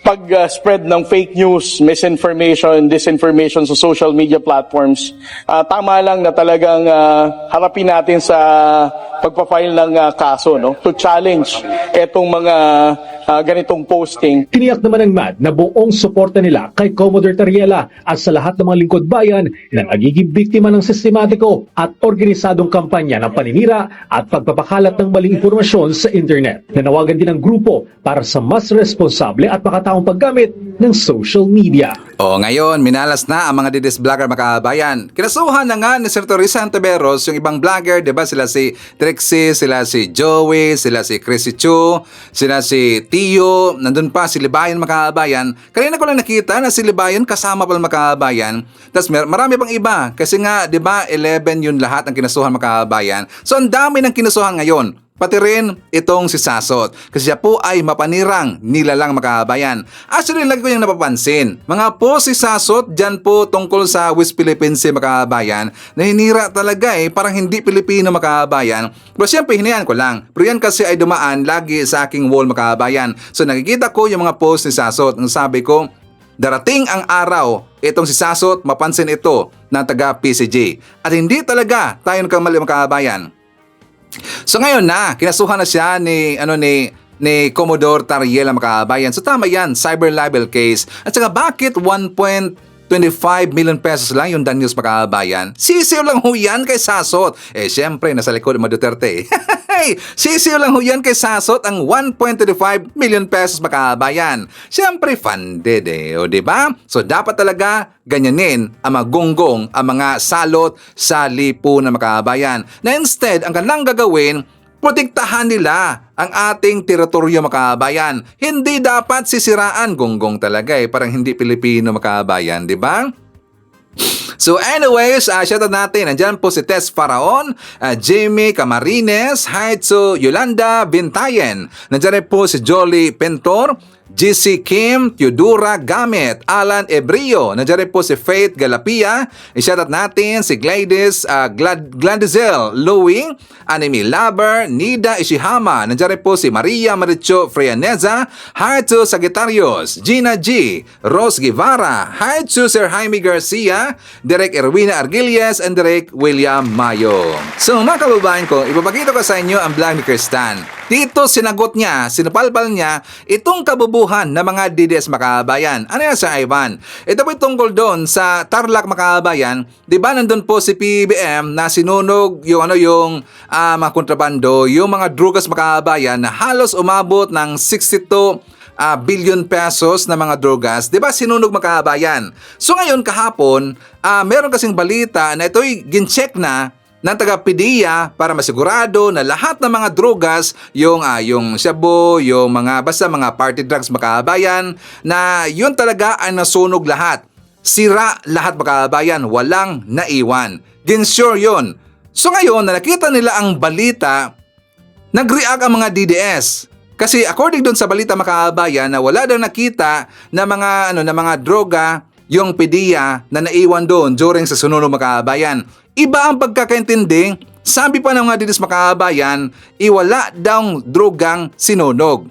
pag-spread ng fake news, misinformation, disinformation sa social media platforms, tama lang na talagang harapin natin sa pagpa-file ng kaso, no? To challenge etong mga ganitong posting. Tiniyak naman ng MAD na buong suporta nila kay Commodore Tariela at sa lahat ng mga lingkod bayan na nagiging biktima ng sistematiko at organisadong kampanya ng paninira at pagpapakalat ng maling impormasyon sa internet. Nanawagan din ang grupo para sa mas responsable at makataong paggamit ng social media. O ngayon, minalas na ang mga DDS vlogger makabayan. Kinasuhan na nga ni Sir Teresa Antiveros yung ibang vlogger, di ba? Sila si Trixie, sila si Joey, sila si Chrissy Chu, sila si Tio, nandun pa si Libayan makabayan. Kanina ko lang nakita na si Libayan kasama pala makabayan. Tapos marami pang iba. Kasi nga, di ba, 11 yun lahat ang kinasuhan makabayan. So ang dami ng kinasuhan ngayon. Pati rin itong si Sasot kasi siya po ay mapanirang nilalang makabayan. Actually, lagi ko yung napapansin. Mga po si Sasot dyan po tungkol sa West Philippine Sea makabayan na hinira talaga parang hindi Pilipino makabayan. Pero siyempre, hinayaan ko lang. Pero yan kasi ay dumaan lagi sa aking wall makabayan. So nakikita ko yung mga post ni Sasot. Ang sabi ko, darating ang araw, itong si Sasot mapansin ito ng taga PCG. At hindi talaga tayo nagkamali makabayan. So ngayon na, kinasuhan na siya ni Commodore Tariela makabayan. So tama yan, cyber libel case. At saka bakit 1.25 million pesos lang yung danyos makabayan? Sisiw lang ho yan kay Sasot. Siyempre, nasa likod mo Duterte. Sisiw lang ho yan kay Sasot ang 1.25 million pesos makabayan. Siyempre, funded o diba? So dapat talaga ganyanin ang mga gonggong, ang mga salot sa lipunan makabayan. Na instead, ang kanilang gagawin, protektahan nila ang ating teritoryo makabayan. Hindi dapat sisiraan gonggong talaga parang hindi Pilipino makabayan, di ba? So anyways, shoutout natin. Nandiyan po si Tess Faraon, Jamie Camarines, Haitsu Yolanda Bintayen. Nandiyan rin po si Jolly Pentor, GC Kim, Teodora Gamit, Alan Ebrio. Nandiyan rin po si Faith Galapia. I-shoutout natin si Gladys Gladizel Louie, Anime Laber, Nida Ishihama. Nandiyan rin po si Maria Maricho Freyaneza, Haitsu Sagittarius, Gina G, Rose Guevara, Haitsu Sir Jaime Garcia, Derek Erwina Argilies, and Derek William Mayo. So mga kababayan ko, ipapakita ko sa inyo ang vlog ni Kristan. Dito sinagot niya, sinapalpal niya itong kabubuhan ng mga DDS makabayan. Ano yan sa Ivan? Ito po tungkol doon sa Tarlac makabayan. Di ba nandun po si PBM na sinunog yung mga kontrabando, yung mga drugas makabayan na halos umabot ng 62 billion pesos na mga drogas, di ba sinunog makabayan? So ngayon kahapon, meron kasing balita na ito'y gincheck na ng taga-PDEA para masigurado na lahat ng mga drogas, yung shabu, yung basta mga party drugs makabayan, na yun talaga ay nasunog lahat. Sira lahat makabayan, walang naiwan. Ginsure yun. So ngayon, na nakita nila ang balita, nag-react ang mga DDS. Kasi according doon sa balita makabayan na wala daw nakita na mga droga yung PDEA na naiwan doon during sa sununog makabayan. Iba ang pagkakaintindi, sabi pa ng mga DDS makabayan, iwala daw drogang sinunog.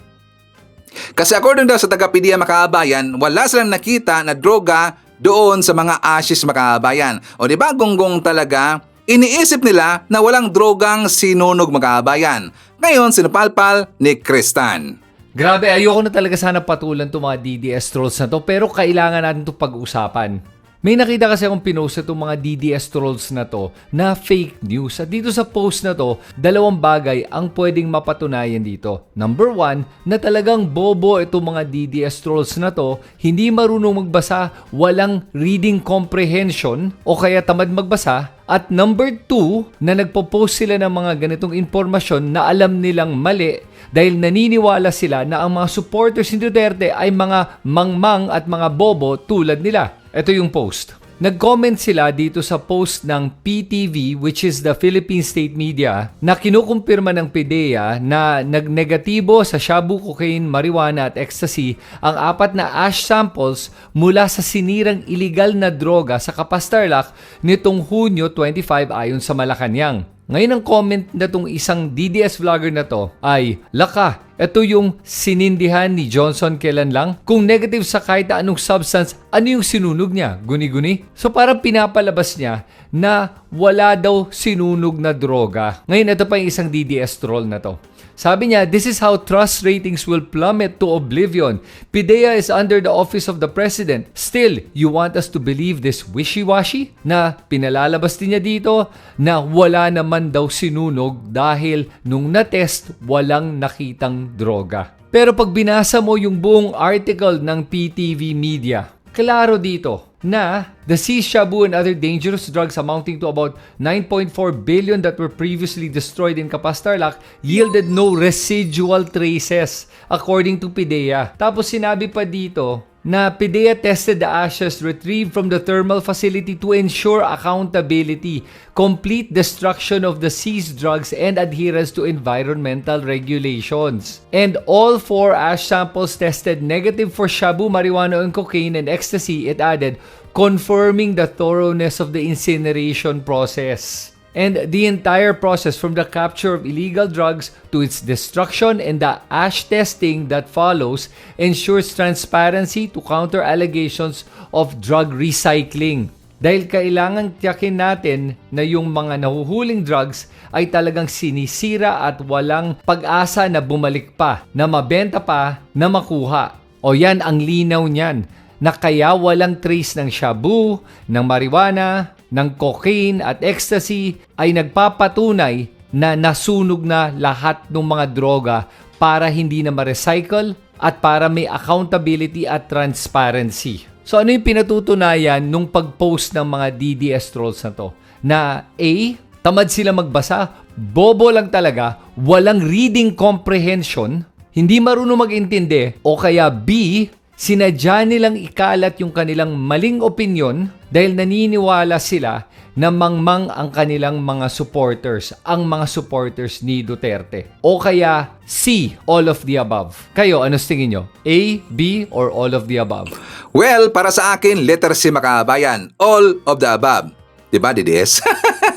Kasi according daw sa taga-PDEA makabayan, wala silang nakita na droga doon sa mga ashes makabayan. O diba gonggong talaga, iniisip nila na walang drogang sinunog makabayan. Ngayon, sinapalpal ni Kristan. Grabe, ayoko na talaga sana patulan itong mga DDS trolls na to, pero kailangan natin itong pag-usapan. May nakita kasi akong pinost itong mga DDS trolls na to na fake news. At dito sa post na to, dalawang bagay ang pwedeng mapatunayan dito. Number 1, na talagang bobo itong mga DDS trolls na to, hindi marunong magbasa, walang reading comprehension o kaya tamad magbasa. At number 2, na nagpo-post sila ng mga ganitong informasyon na alam nilang mali dahil naniniwala sila na ang mga supporters ni Duterte ay mga mangmang at mga bobo tulad nila. Ito yung post. Nag-comment sila dito sa post ng PTV, which is the Philippine State Media, na kinukumpirma ng PDEA na nagnegatibo sa shabu, cocaine, marijuana at ecstasy ang 4 na ash samples mula sa sinirang iligal na droga sa Kapastarlak nitong Hunyo 25 ayon sa Malacanang. Ngayon ang comment na tong isang DDS vlogger na to ay, laka, ito yung sinindihan ni Johnson kailan lang? Kung negative sa kahit anong substance, ano yung sinunog niya? Guni-guni? So parang pinapalabas niya na wala daw sinunog na droga. Ngayon ito pa yung isang DDS troll na to. Sabi niya, this is how trust ratings will plummet to oblivion. PIDEA is under the office of the president. Still, you want us to believe this wishy-washy? Na pinalalabas din niya dito na wala naman daw sinunog dahil nung na-test, walang nakitang droga. Pero pag binasa mo yung buong article ng PTV Media, klaro dito na the seized shabu and other dangerous drugs amounting to about 9.4 billion that were previously destroyed in Kapastarlak yielded no residual traces according to PIDEA. Tapos sinabi pa dito na PIDEA tested the ashes retrieved from the thermal facility to ensure accountability, complete destruction of the seized drugs, and adherence to environmental regulations. And all 4 ash samples tested negative for shabu, marijuana, and cocaine and ecstasy, it added, confirming the thoroughness of the incineration process. And the entire process from the capture of illegal drugs to its destruction and the ash testing that follows ensures transparency to counter allegations of drug recycling. Dahil kailangan tiyakin natin na yung mga nahuhuling drugs ay talagang sinisira at walang pag-asa na bumalik pa, na mabenta pa, na makuha. O yan ang linaw niyan, na kaya walang trace ng shabu, ng marijuana, ng cocaine at ecstasy ay nagpapatunay na nasunog na lahat ng mga droga para hindi na ma-recycle at para may accountability at transparency. So ano yung pinatutunayan nung pag-post ng mga DDS trolls na to? Na A, tamad sila magbasa, bobo lang talaga, walang reading comprehension, hindi marunong mag-intindi, o kaya B, sinadya nilang ikalat yung kanilang maling opinyon dahil naniniwala sila na mangmang ang kanilang mga supporters, ang mga supporters ni Duterte. O kaya C, all of the above. Kayo, ano tingin nyo? A, B, or all of the above? Well, para sa akin, letter C makabayan, all of the above. Diba, DDS?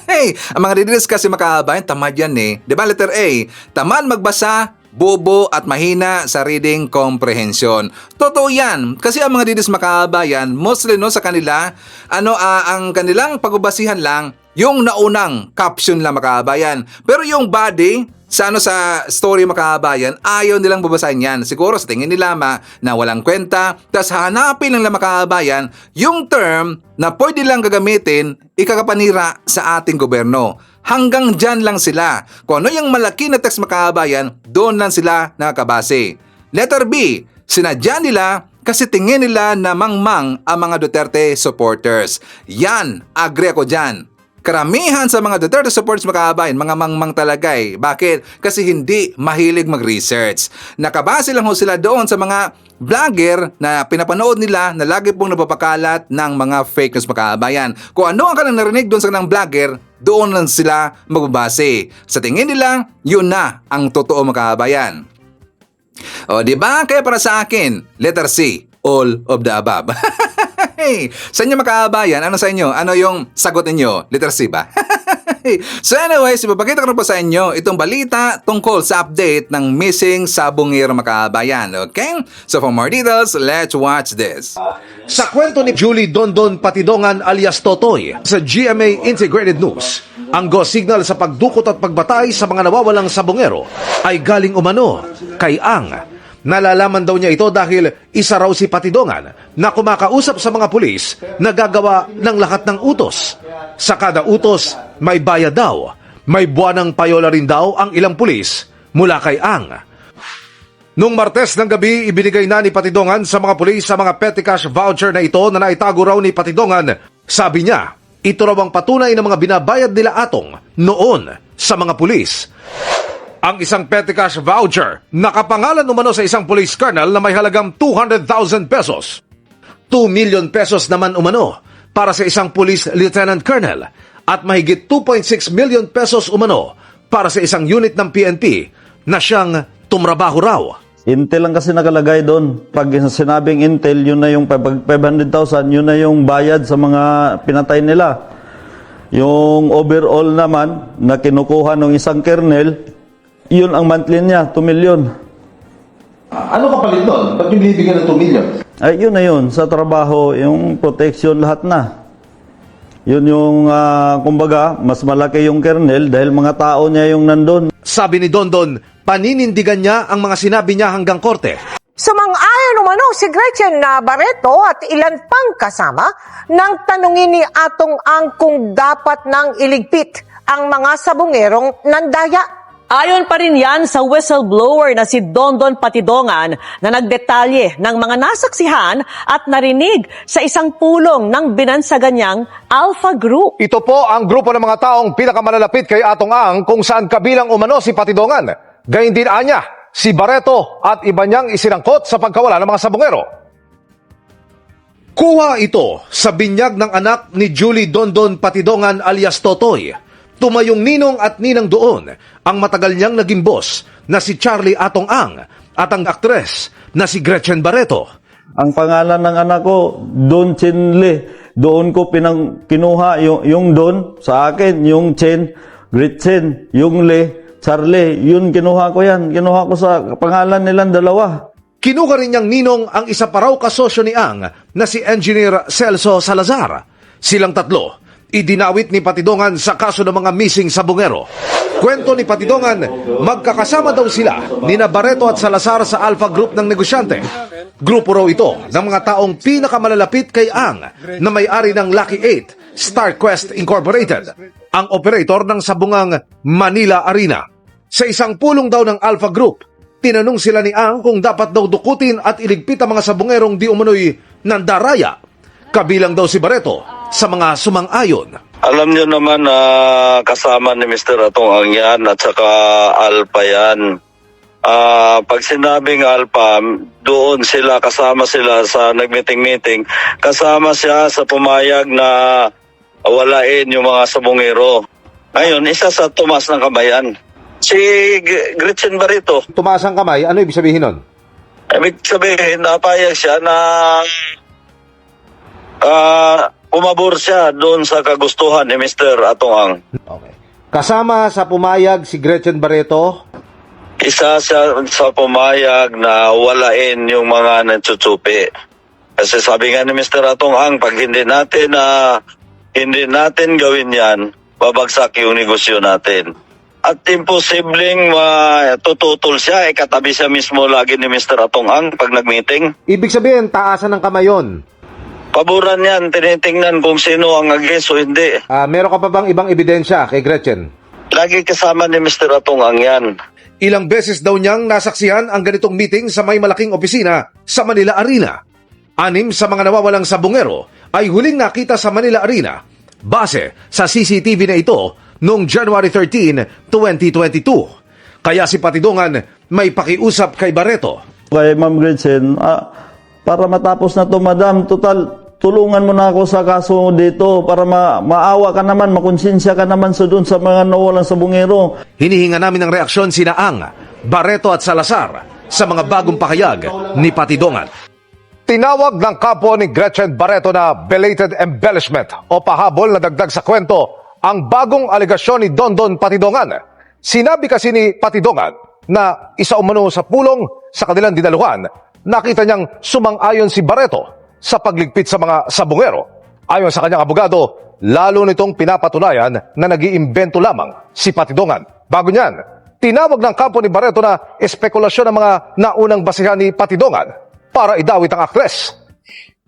Hey, ang mga DDS kasi makabayan, tamad yan eh. Diba, letter A, tamad magbasa, bobo at mahina sa reading comprehension. Totoo yan. Kasi ang mga DDS makabayan, mostly no, sa kanila, ang kanilang pagbabasihan lang, yung naunang caption lang makabayan. Pero yung body, sa story makabayan, ayaw nilang babasahin yan. Siguro sa tingin nila na walang kwenta, tas hanapin lang makabayan yung term na pwede lang gagamitin ikakapanira sa ating gobyerno. Hanggang dyan lang sila. Kung ano yung malaki na text makabayan, doon lang sila nakabase. Letter B, sinadya nila kasi tingin nila na mangmang ang mga Duterte supporters. Yan, agree ako dyan. Karamihan sa mga Duterte supporters makabayan, mga mangmang talaga eh. Bakit? Kasi hindi mahilig mag-research. Nakabase lang ho sila doon sa mga vlogger na pinapanood nila na lagi pong napapakalat ng mga fake news makabayan. Kung ano ang kanilang narinig doon sa kanang vlogger, doon lang sila magbabase. Sa tingin nila, yun na ang totoo makabayan. O, diba? Kaya para sa akin, letter C, all of the above. Hey, sa inyo makabayan, ano sa inyo? Ano yung sagot ninyo? Letter C ba? So anyways, ipapakita ko na po sa inyo itong balita tungkol sa update ng missing sabungero makabayan. Okay? So for more details, let's watch this. Sa kwento ni Julie Dondon Patidongan alias Totoy sa GMA Integrated News, ang go signal sa pagdukot at pagbatay sa mga nawawalang sabongero ay galing umano kay Ang. Nalalaman daw niya ito dahil isa raw si Patidongan na kumakausap sa mga pulis na gagawa ng lahat ng utos. Sa kada utos, may bayad daw. May buwanang payola rin daw ang ilang pulis mula kay Ang. Noong Martes ng gabi, ibinigay na ni Patidongan sa mga pulis sa mga petty cash voucher na ito na naitago raw ni Patidongan. Sabi niya, ito raw ang patunay ng mga binabayad nila Atong noon sa mga pulis. Ang isang petty cash voucher nakapangalan umano sa isang police colonel na may halagang 200,000 pesos. 2 million pesos naman umano para sa isang police lieutenant colonel at mahigit 2.6 million pesos umano para sa isang unit ng PNP na siyang tumrabaho raw. Intel lang kasi nakalagay doon. Pag sinabing Intel, yun na yung 500,000, yun na yung bayad sa mga pinatay nila. Yung overall naman na kinukuha ng isang kernel, yun ang monthly niya, 2 million. Ano kapalit doon? Ba't yung binibigyan ng 2 million? Ay, yun na yun. Sa trabaho, yung protection lahat na. Yun yung, kumbaga, mas malaki yung kernel dahil mga tao niya yung nandun. Sabi ni Dondon, paninindigan niya ang mga sinabi niya hanggang korte. Sumang-ayon umano si Gretchen Barreto at ilan pang kasama nang tanungin ni Atong Ang kung dapat nang iligpit ang mga sabungerong nandaya. Ayon pa rin yan sa whistleblower na si Dondon Patidongan na nagdetalye ng mga nasaksihan at narinig sa isang pulong ng binansaganyang Alpha Group. Ito po ang grupo ng mga taong pinakamalalapit kay Atong Ang kung saan kabilang umano si Patidongan. Gayun din anya, si Barreto at iba niyang isinangkot sa pagkawala ng mga sabungero. Kuha ito sa binyag ng anak ni Julie Dondon Patidongan alias Totoy. Tumayong ninong at ninang doon ang matagal niyang naging boss na si Charlie Atong Ang at ang aktres na si Gretchen Barreto. Ang pangalan ng anak ko, Don Chinle. Doon ko kinuha yung Don sa akin, yung Chen, Gretchen, yung Le, Charlie. Yun, kinuha ko yan. Kinuha ko sa pangalan nilang dalawa. Kinuha rin niyang ninong ang isa pa raw kasosyo ni Ang na si Engineer Celso Salazar. Silang tatlo, idinawit ni Patidongan sa kaso ng mga missing sabungero. Kwento ni Patidongan, magkakasama daw sila ni Barreto at Salazar sa Alpha Group ng negosyante. Grupo raw ito ng mga taong pinakamalalapit kay Ang na may-ari ng Lucky 8, StarQuest Incorporated, ang operator ng sabungang Manila Arena. Sa isang pulong daw ng Alpha Group, tinanong sila ni Ang kung dapat daw dukutin at iligpit ang mga sabungerong di umano'y nandaraya. Kabilang daw si Barreto sa mga sumang-ayon. Alam niyo naman na kasama ni Mr. Atong Ang yan at saka Alpha yan. Pag sinabing Alpha, doon sila, kasama sila sa nag-meeting-meeting. Kasama siya sa pumayag na walain yung mga sabungero. Ngayon, isa sa tumas ng kabayan. Si Gretchen Barreto. Tumaas ang kamay, ano ibig sabihin nun? Ibig sabihin, napayag siya na pumabor siya doon sa kagustuhan ni Mr. Atong Ang. Okay. Kasama sa pumayag si Gretchen Barreto. Isa siya sa pumayag na walain yung mga nagtsutsupi. Kasi sabi nga ni Mr. Atong Ang, pag hindi natin gawin yan, babagsak yung negosyo natin. At imposibleng tututol siya, katabi siya mismo lagi ni Mr. Atong Ang pag nag-meeting. Ibig sabihin, taasan ng kamay yun. Paboran yan, tinitingnan kung sino ang against o hindi. Meron ka pa bang ibang ebidensya kay Gretchen? Lagi kasama ni Mr. Atong Ang yan. Ilang beses daw niyang nasaksihan ang ganitong meeting sa may malaking opisina sa Manila Arena. 6 sa mga nawawalang sabungero ay huling nakita sa Manila Arena base sa CCTV na ito noong January 13, 2022. Kaya si Patidongan may pakiusap kay Barreto. Kay Ma'am Gretchen, para matapos na to, Madam, tulungan mo na ako sa kaso dito para maawa ka naman, makonsensya ka naman doon sa mga nawalang sabungero. Hinihinga namin ng reaksyon sina Ang, Barreto at Salazar sa mga bagong pahayag ni Patidongan. Tinawag ng kapwa ni Gretchen Barreto na belated embellishment o pahabol na dagdag sa kwento ang bagong alegasyon ni Dondon Patidongan. Sinabi kasi ni Patidongan na isa umano sa pulong sa kanilang dinaluhan, nakita niyang sumang-ayon si Barreto sa pagligpit sa mga sabungero. Ayon sa kanyang abogado, lalo nitong pinapatunayan na nag-iimbento lamang si Patidongan. Bago niyan, tinawag ng kampo ni Barreto na espekulasyon ng mga naunang basihan ni Patidongan para idawit ang aktres.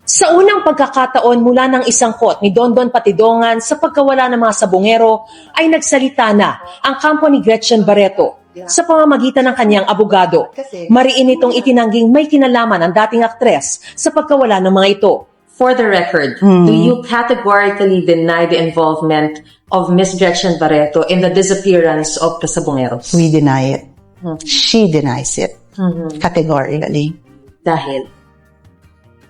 Sa unang pagkakataon mula ng isangkot ni Dondon Patidongan sa pagkawala ng mga sabungero ay nagsalita na ang kampo ni Gretchen Barreto sa pamamagitan ng kanyang abogado. Mariin itong itinangging may kinalaman ang dating aktres sa pagkawala ng mga ito. For the record, do you categorically deny the involvement of Miss Gretchen Barreto in the disappearance of the sabungeros? We deny it. She denies it. Categorically. Dahil?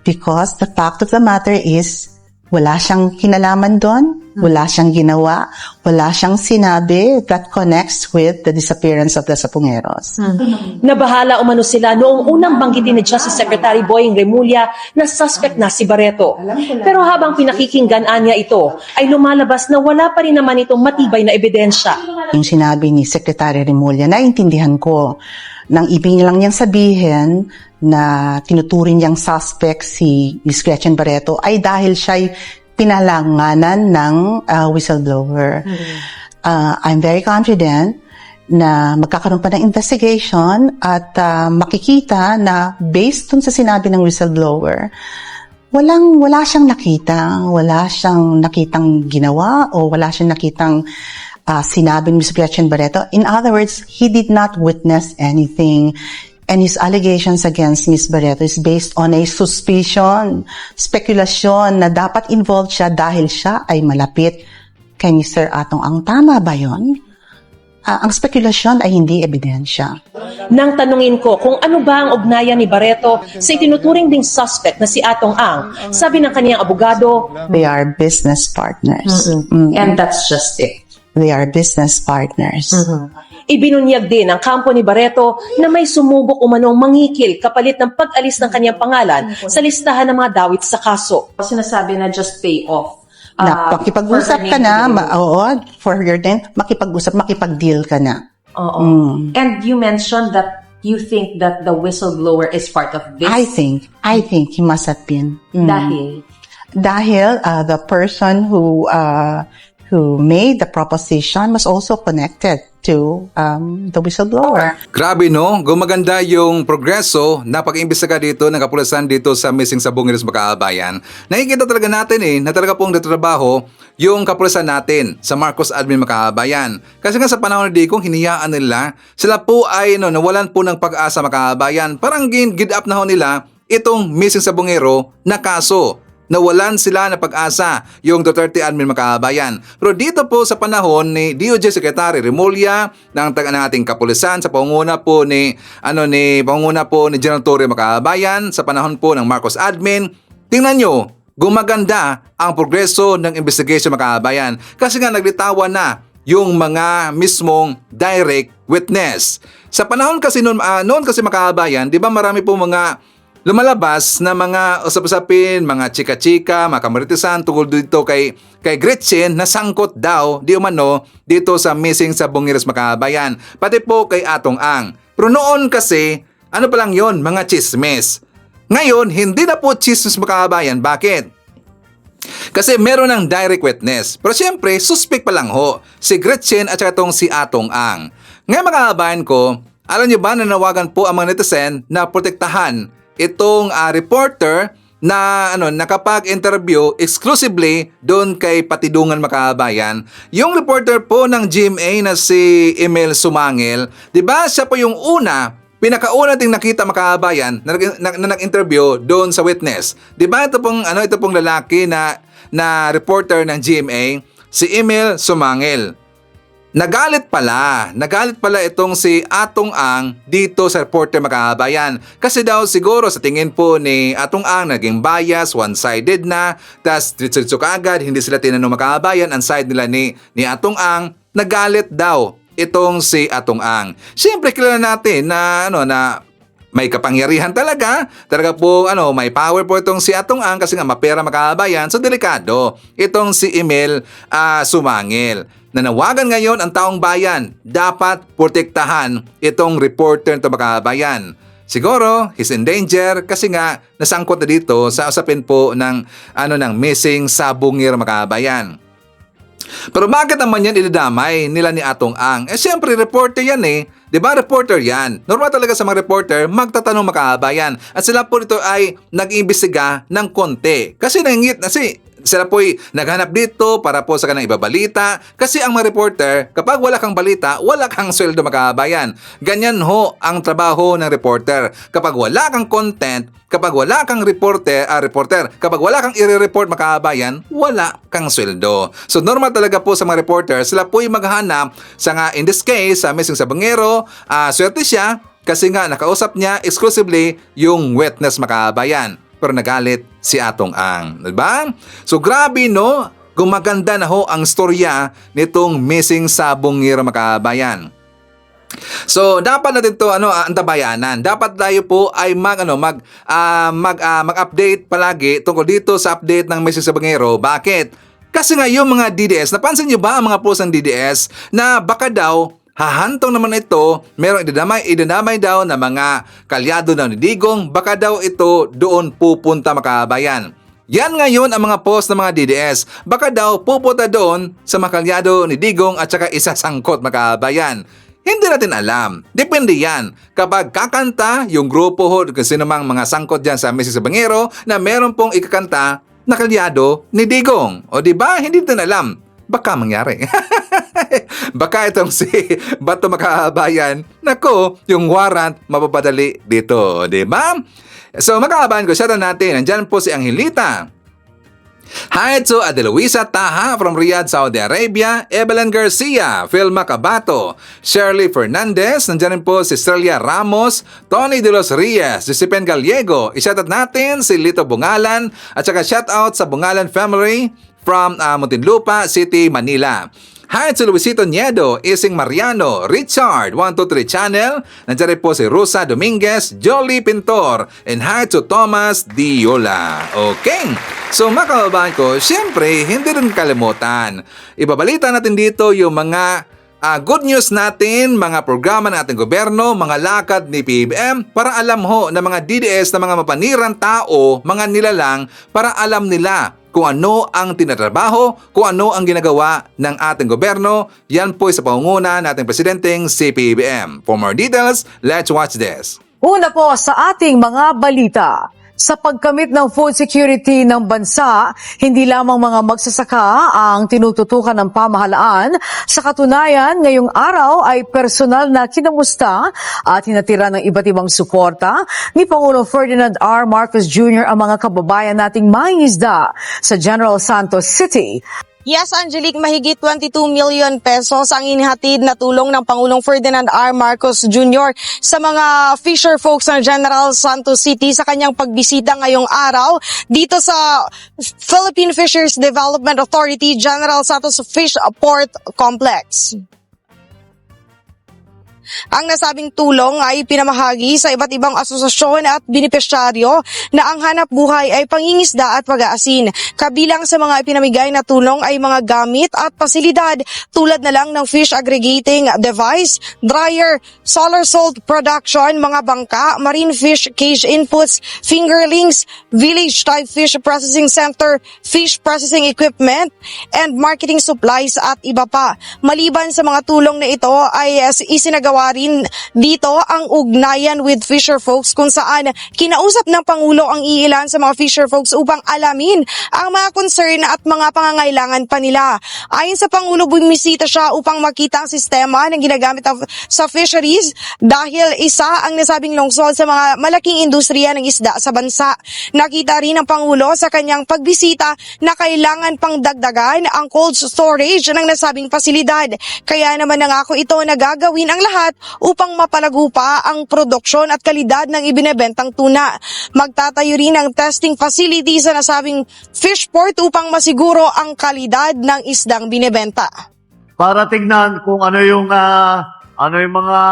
Because the fact of the matter is, Wala siyang kinalaman doon, wala siyang ginawa, wala siyang sinabi that connects with the disappearance of the Sapungeros. Nabahala umano sila noong unang banggitin ni Justice Secretary Boying Remulla na suspect na si Barreto. Pero habang pinakikinggan niya ito, ay lumalabas na wala pa rin naman itong matibay na ebidensya. Yung sinabi ni Secretary Remulla, naiintindihan ko, nang ibig niya lang niyang sabihin na tinuturing niyang suspect si Ms. Gretchen Barreto ay dahil siya'y pinalanganan ng whistleblower. I'm very confident na magkakaroon pa ng investigation at makikita na based dun sa sinabi ng whistleblower, wala siyang nakitang ginawa o wala siyang nakitang sinabi ni Ms. Gretchen Barreto. In other words, he did not witness anything. And his allegations against Ms. Barreto is based on a suspicion, speculasyon na dapat involved siya dahil siya ay malapit kay Mr. Atong Ang. Tama ba yun? Ang spekulasyon ay hindi ebidensya. Nang tanungin ko kung ano ba ang ugnayan ni Barreto sa itinuturing ding suspect na si Atong Ang, sabi ng kaniyang abogado, They are business partners. And that's just it. They are business partners. Ibinunyag din ang kampo ni Barreto na may sumubok umanong mangikil kapalit ng pag-alis ng kanyang pangalan sa listahan ng mga dawit sa kaso. Sinasabi na just pay off. Na makipag-usap ka na, for your name, makipag-deal ka na. And you mentioned that you think that the whistleblower is part of this? I think he must have been. Dahil the person who made the proposition was also connected to the whistleblower. Grabe no, gumaganda yung progreso na pag-imbestiga dito ng kapulisan dito sa missing Sabungeros Magkakabayan. Nakikita talaga natin na talaga pong natrabaho yung kapulisan natin sa Marcos Admin Magkakabayan. Kasi nga sa panahon na Digong, hiniyaan nila, sila po ay nawalan po ng pag-asa Magkakabayan. Parang gid up na ho nila itong missing Sabungero na kaso. Nawalan sila na pag-asa yung Duterte Admin Magkakabayan. Pero dito po sa panahon ni DOJ Secretary Remulla ng ating kapulisan sa pangunguna po ni General Torre Magkakabayan sa panahon po ng Marcos Admin, tingnan nyo, gumaganda ang progreso ng investigation Magkakabayan kasi nga naglitawan na yung mga mismong direct witness. Sa panahon kasi noon kasi Magkakabayan, di ba marami po mga lumalabas na mga usap-usapin, mga chika-chika, mga kamaritisan tungkol dito kay Gretchen na sangkot daw di umano dito sa missing Sabungeros Magkakabayan. Pati po kay Atong Ang. Pero noon kasi, ano pa lang yon, mga chismis. Ngayon, hindi na po chismis Magkakabayan. Bakit? Kasi meron ng direct witness. Pero siyempre, suspect pa lang ho. Si Gretchen at saka si Atong Ang. Ngayon mga kabayan ko, alam niyo ba na nawagan po ang mga netizen na protektahan itong reporter na nakapag-interview exclusively doon kay Patidungan Magkakabayan. Yung reporter po ng GMA na si Emil Sumangil, 'di ba? Siya po yung pinakauna ding nakita Magkakabayan na nag-interview doon sa witness. 'Di ba? Ito pong lalaki na reporter ng GMA, si Emil Sumangil. Nagalit pala itong si Atong Ang dito sa reporter Magkakabayan. Kasi daw siguro sa tingin po ni Atong Ang naging bias, one-sided na, tas diretso kaagad, hindi sila tinanong Magkakabayan, ang side nila ni Atong Ang, nagalit daw itong si Atong Ang. Siyempre kilala natin na may kapangyarihan talaga po may power po itong si Atong Ang kasi nga mapera Magkakabayan, so delikado itong si Emil Sumangil. Nanawagan ngayon ang taong bayan, dapat protektahan itong reporter ng Magkakabayan. Siguro, he's in danger kasi nga nasangkot na dito sa usapin po ng missing Sabungero Magkakabayan. Pero bakit naman yan idadamay nila ni Atong Ang? siyempre reporter yan Di ba reporter yan? Normal talaga sa mga reporter magtatanong Magkakabayan. At sila po dito ay nag-iimbestiga ng konti. Kasi sila po'y naghanap dito para po sa kanang ibabalita. Kasi ang mga reporter, kapag wala kang balita, wala kang sweldo Magkakabayan. Ganyan ho ang trabaho ng reporter. Kapag wala kang content, kapag wala kang reporter, kapag wala kang i-report Magkakabayan, wala kang sweldo. So normal talaga po sa mga reporter, sila po'y maghanap sa in this case, sa missing Sabungero, swerte siya kasi nga nakausap niya exclusively yung witness Magkakabayan. pero nagalit si Atong Ang. Diba? So grabe no, gumaganda na ho ang storya nitong missing sabongero mga kabayan. So dapat natin to antabayanan. Dapat tayo po ay mag-update palagi tungkol dito sa update ng missing sabongero. Bakit? Kasi nga yung mga DDS, napansin niyo ba ang mga post ng DDS na baka daw hahantong naman ito, merong idadamay daw na mga kalyado ng Digong, baka daw ito doon pupunta mga kabayan. Yan ngayon ang mga post ng mga DDS. Baka daw pupunta doon sa mga kalyado ni Digong at saka isasangkot mga kabayan. Hindi natin alam. Depende yan. Kapag kakanta yung grupo ho, kung sino mang mga sangkot dyan sa Mrs. Sabongero na meron pong ikakanta na kalyado ni Digong. O diba? Hindi natin alam. Baka mangyari. Baka itong si Bato Makabayan, nako, yung warrant mapapadali dito, di ba? So makabayan ko, shoutout natin. Nandyan po si Angelita. Hi to Adeluisa Taha from Riyadh, Saudi Arabia, Evelyn Garcia, Filma Cabato, Shirley Fernandez, nandyan rin po si Celia Ramos, Tony De Los Rias, Josepen Gallego, ishoutout natin si Lito Bungalan, at saka shoutout sa Bungalan family from Muntinlupa City, Manila. Hi to Luisito Niedo, Ising Mariano, Richard, 123 Channel, nandiyan rin po si Rosa Dominguez, Jolie Pintor, and hi to Thomas Diola. Okay, so mga kababayan ko, syempre, hindi rin kalimutan. Ibabalita natin dito yung mga good news natin, mga programa ng ating gobyerno, mga lakad ni PBM, para alam ho na mga DDS na mga mapanirang tao, mga nilalang, para alam nila kung ano ang tinatrabaho, kung ano ang ginagawa ng ating gobyerno. Yan po sa pangunguna ng ating presidenteng si PBM. For more details, let's watch this. Una po sa ating mga balita. Sa pagkamit ng food security ng bansa, hindi lamang mga magsasaka ang tinututukan ng pamahalaan. Sa katunayan, ngayong araw ay personal na kinamusta at hinatira ng iba't ibang suporta ni Pangulong Ferdinand R. Marcos Jr. ang mga kababayan nating mangingisda sa General Santos City. Yes, Angelique, mahigit 22 million pesos ang inihatid na tulong ng Pangulong Ferdinand R. Marcos Jr. sa mga fisher folks ng General Santos City sa kanyang pagbisita ngayong araw dito sa Philippine Fisheries Development Authority General Santos Fish Port Complex. Ang nasabing tulong ay pinamahagi sa iba't ibang asosasyon at benepisyaryo na ang hanap buhay ay pangingisda at pag-aasin. Kabilang sa mga ipinamigay na tulong ay mga gamit at pasilidad tulad na lang ng fish aggregating device, dryer, solar salt production, mga bangka, marine fish cage inputs, fingerlings, village type fish processing center, fish processing equipment, and marketing supplies at iba pa. Maliban sa mga tulong na ito ay isinagawa rin dito ang ugnayan with fisher folks kung saan kinausap ng Pangulo ang iilan sa mga fisher folks upang alamin ang mga concern at mga pangangailangan pa nila. Ayon sa Pangulo, bumisita siya upang makita ang sistema na ginagamit sa fisheries dahil isa ang nasabing lungsod sa mga malaking industriya ng isda sa bansa. Nakita rin ng Pangulo sa kanyang pagbisita na kailangan pang dagdagan ang cold storage ng nasabing pasilidad. Kaya naman nangako ito na gagawin ang lahat upang mapalago pa ang produksyon at kalidad ng ibinebentang tuna. Magtatayo rin ng testing facility sa nasabing fish port upang masiguro ang kalidad ng isdang binebenta. Para tignan kung ano yung mga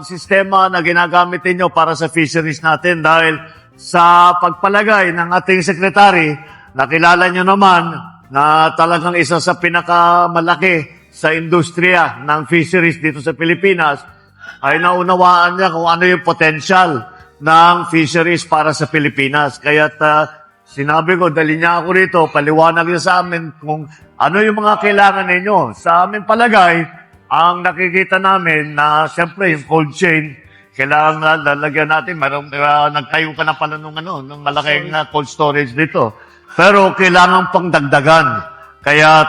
sistema na ginagamit niyo para sa fisheries natin dahil sa pagpalagay ng ating sekretary, nakilala niyo naman na talagang isa sa pinakamalaki sa industriya ng fisheries dito sa Pilipinas, ay naunawaan niya kung ano yung potential ng fisheries para sa Pilipinas. Kaya sinabi ko, dali niya ako rito, paliwanag niya sa amin kung ano yung mga kailangan ninyo. Sa amin palagay, ang nakikita namin na siyempre yung cold chain, kailangan lalagyan natin. Nagtayo ka na pala ng malaking cold storage dito. Pero kailangan pang dagdagan. Kaya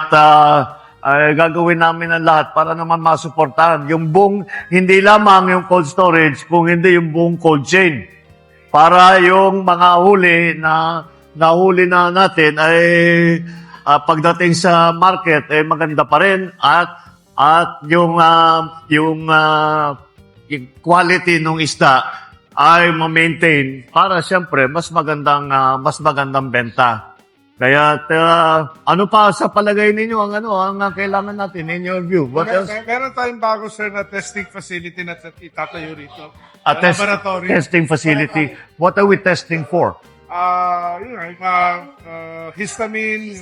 ay gagawin namin ang lahat para naman masuportahan yung buong, hindi lamang yung cold storage, kung hindi yung buong cold chain. Para yung mga huli na nahuli na natin ay pagdating sa market ay maganda pa rin at yung quality ng isda ay ma-maintain para siyempre mas magandang benta. Kaya ano pa sa palagay ninyo ang kailangan natin in your view? What else? Meron tayong bago, sir, na testing facility na itatayo rito. Laboratory. Testing facility. What are we testing for? Histamine,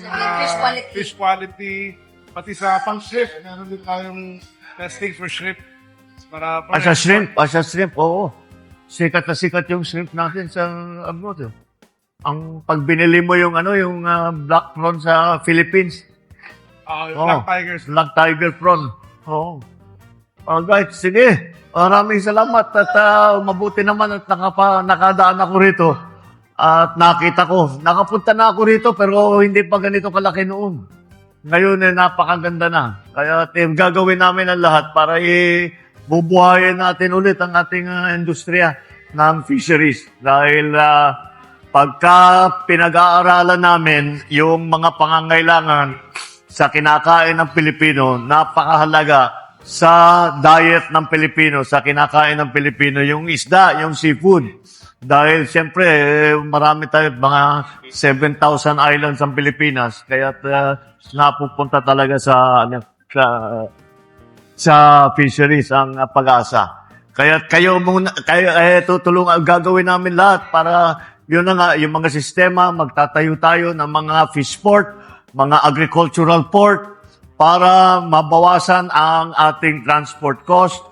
fish quality, pati sa pang-shrimp. Meron din tayong testing for shrimp. Sa shrimp, oo. Sikat na sikat yung shrimp natin sa abroad. Ang pag binili mo yung black prawn sa Philippines. Black tiger prawn. Oo. Alright, sige. Maraming salamat at mabuti naman at nakadaan ako rito. At nakapunta na ako rito pero hindi pa ganito kalaki noon. Ngayon napakaganda na. Kaya gagawin namin ang lahat para bubuhayin natin ulit ang ating industriya ng fisheries. Dahil pagka pinag-aaralan namin yung mga pangangailangan sa kinakain ng Pilipino, napakahalaga sa diet ng Pilipino, sa kinakain ng Pilipino, yung isda, yung seafood. Dahil siyempre, marami tayo, mga 7,000 islands ang Pilipinas, kaya napupunta talaga sa fisheries ang pag-asa. Kaya gagawin namin lahat para yun na nga, yung mga sistema, magtatayo tayo ng mga fish port, mga agricultural port, para mabawasan ang ating transport cost,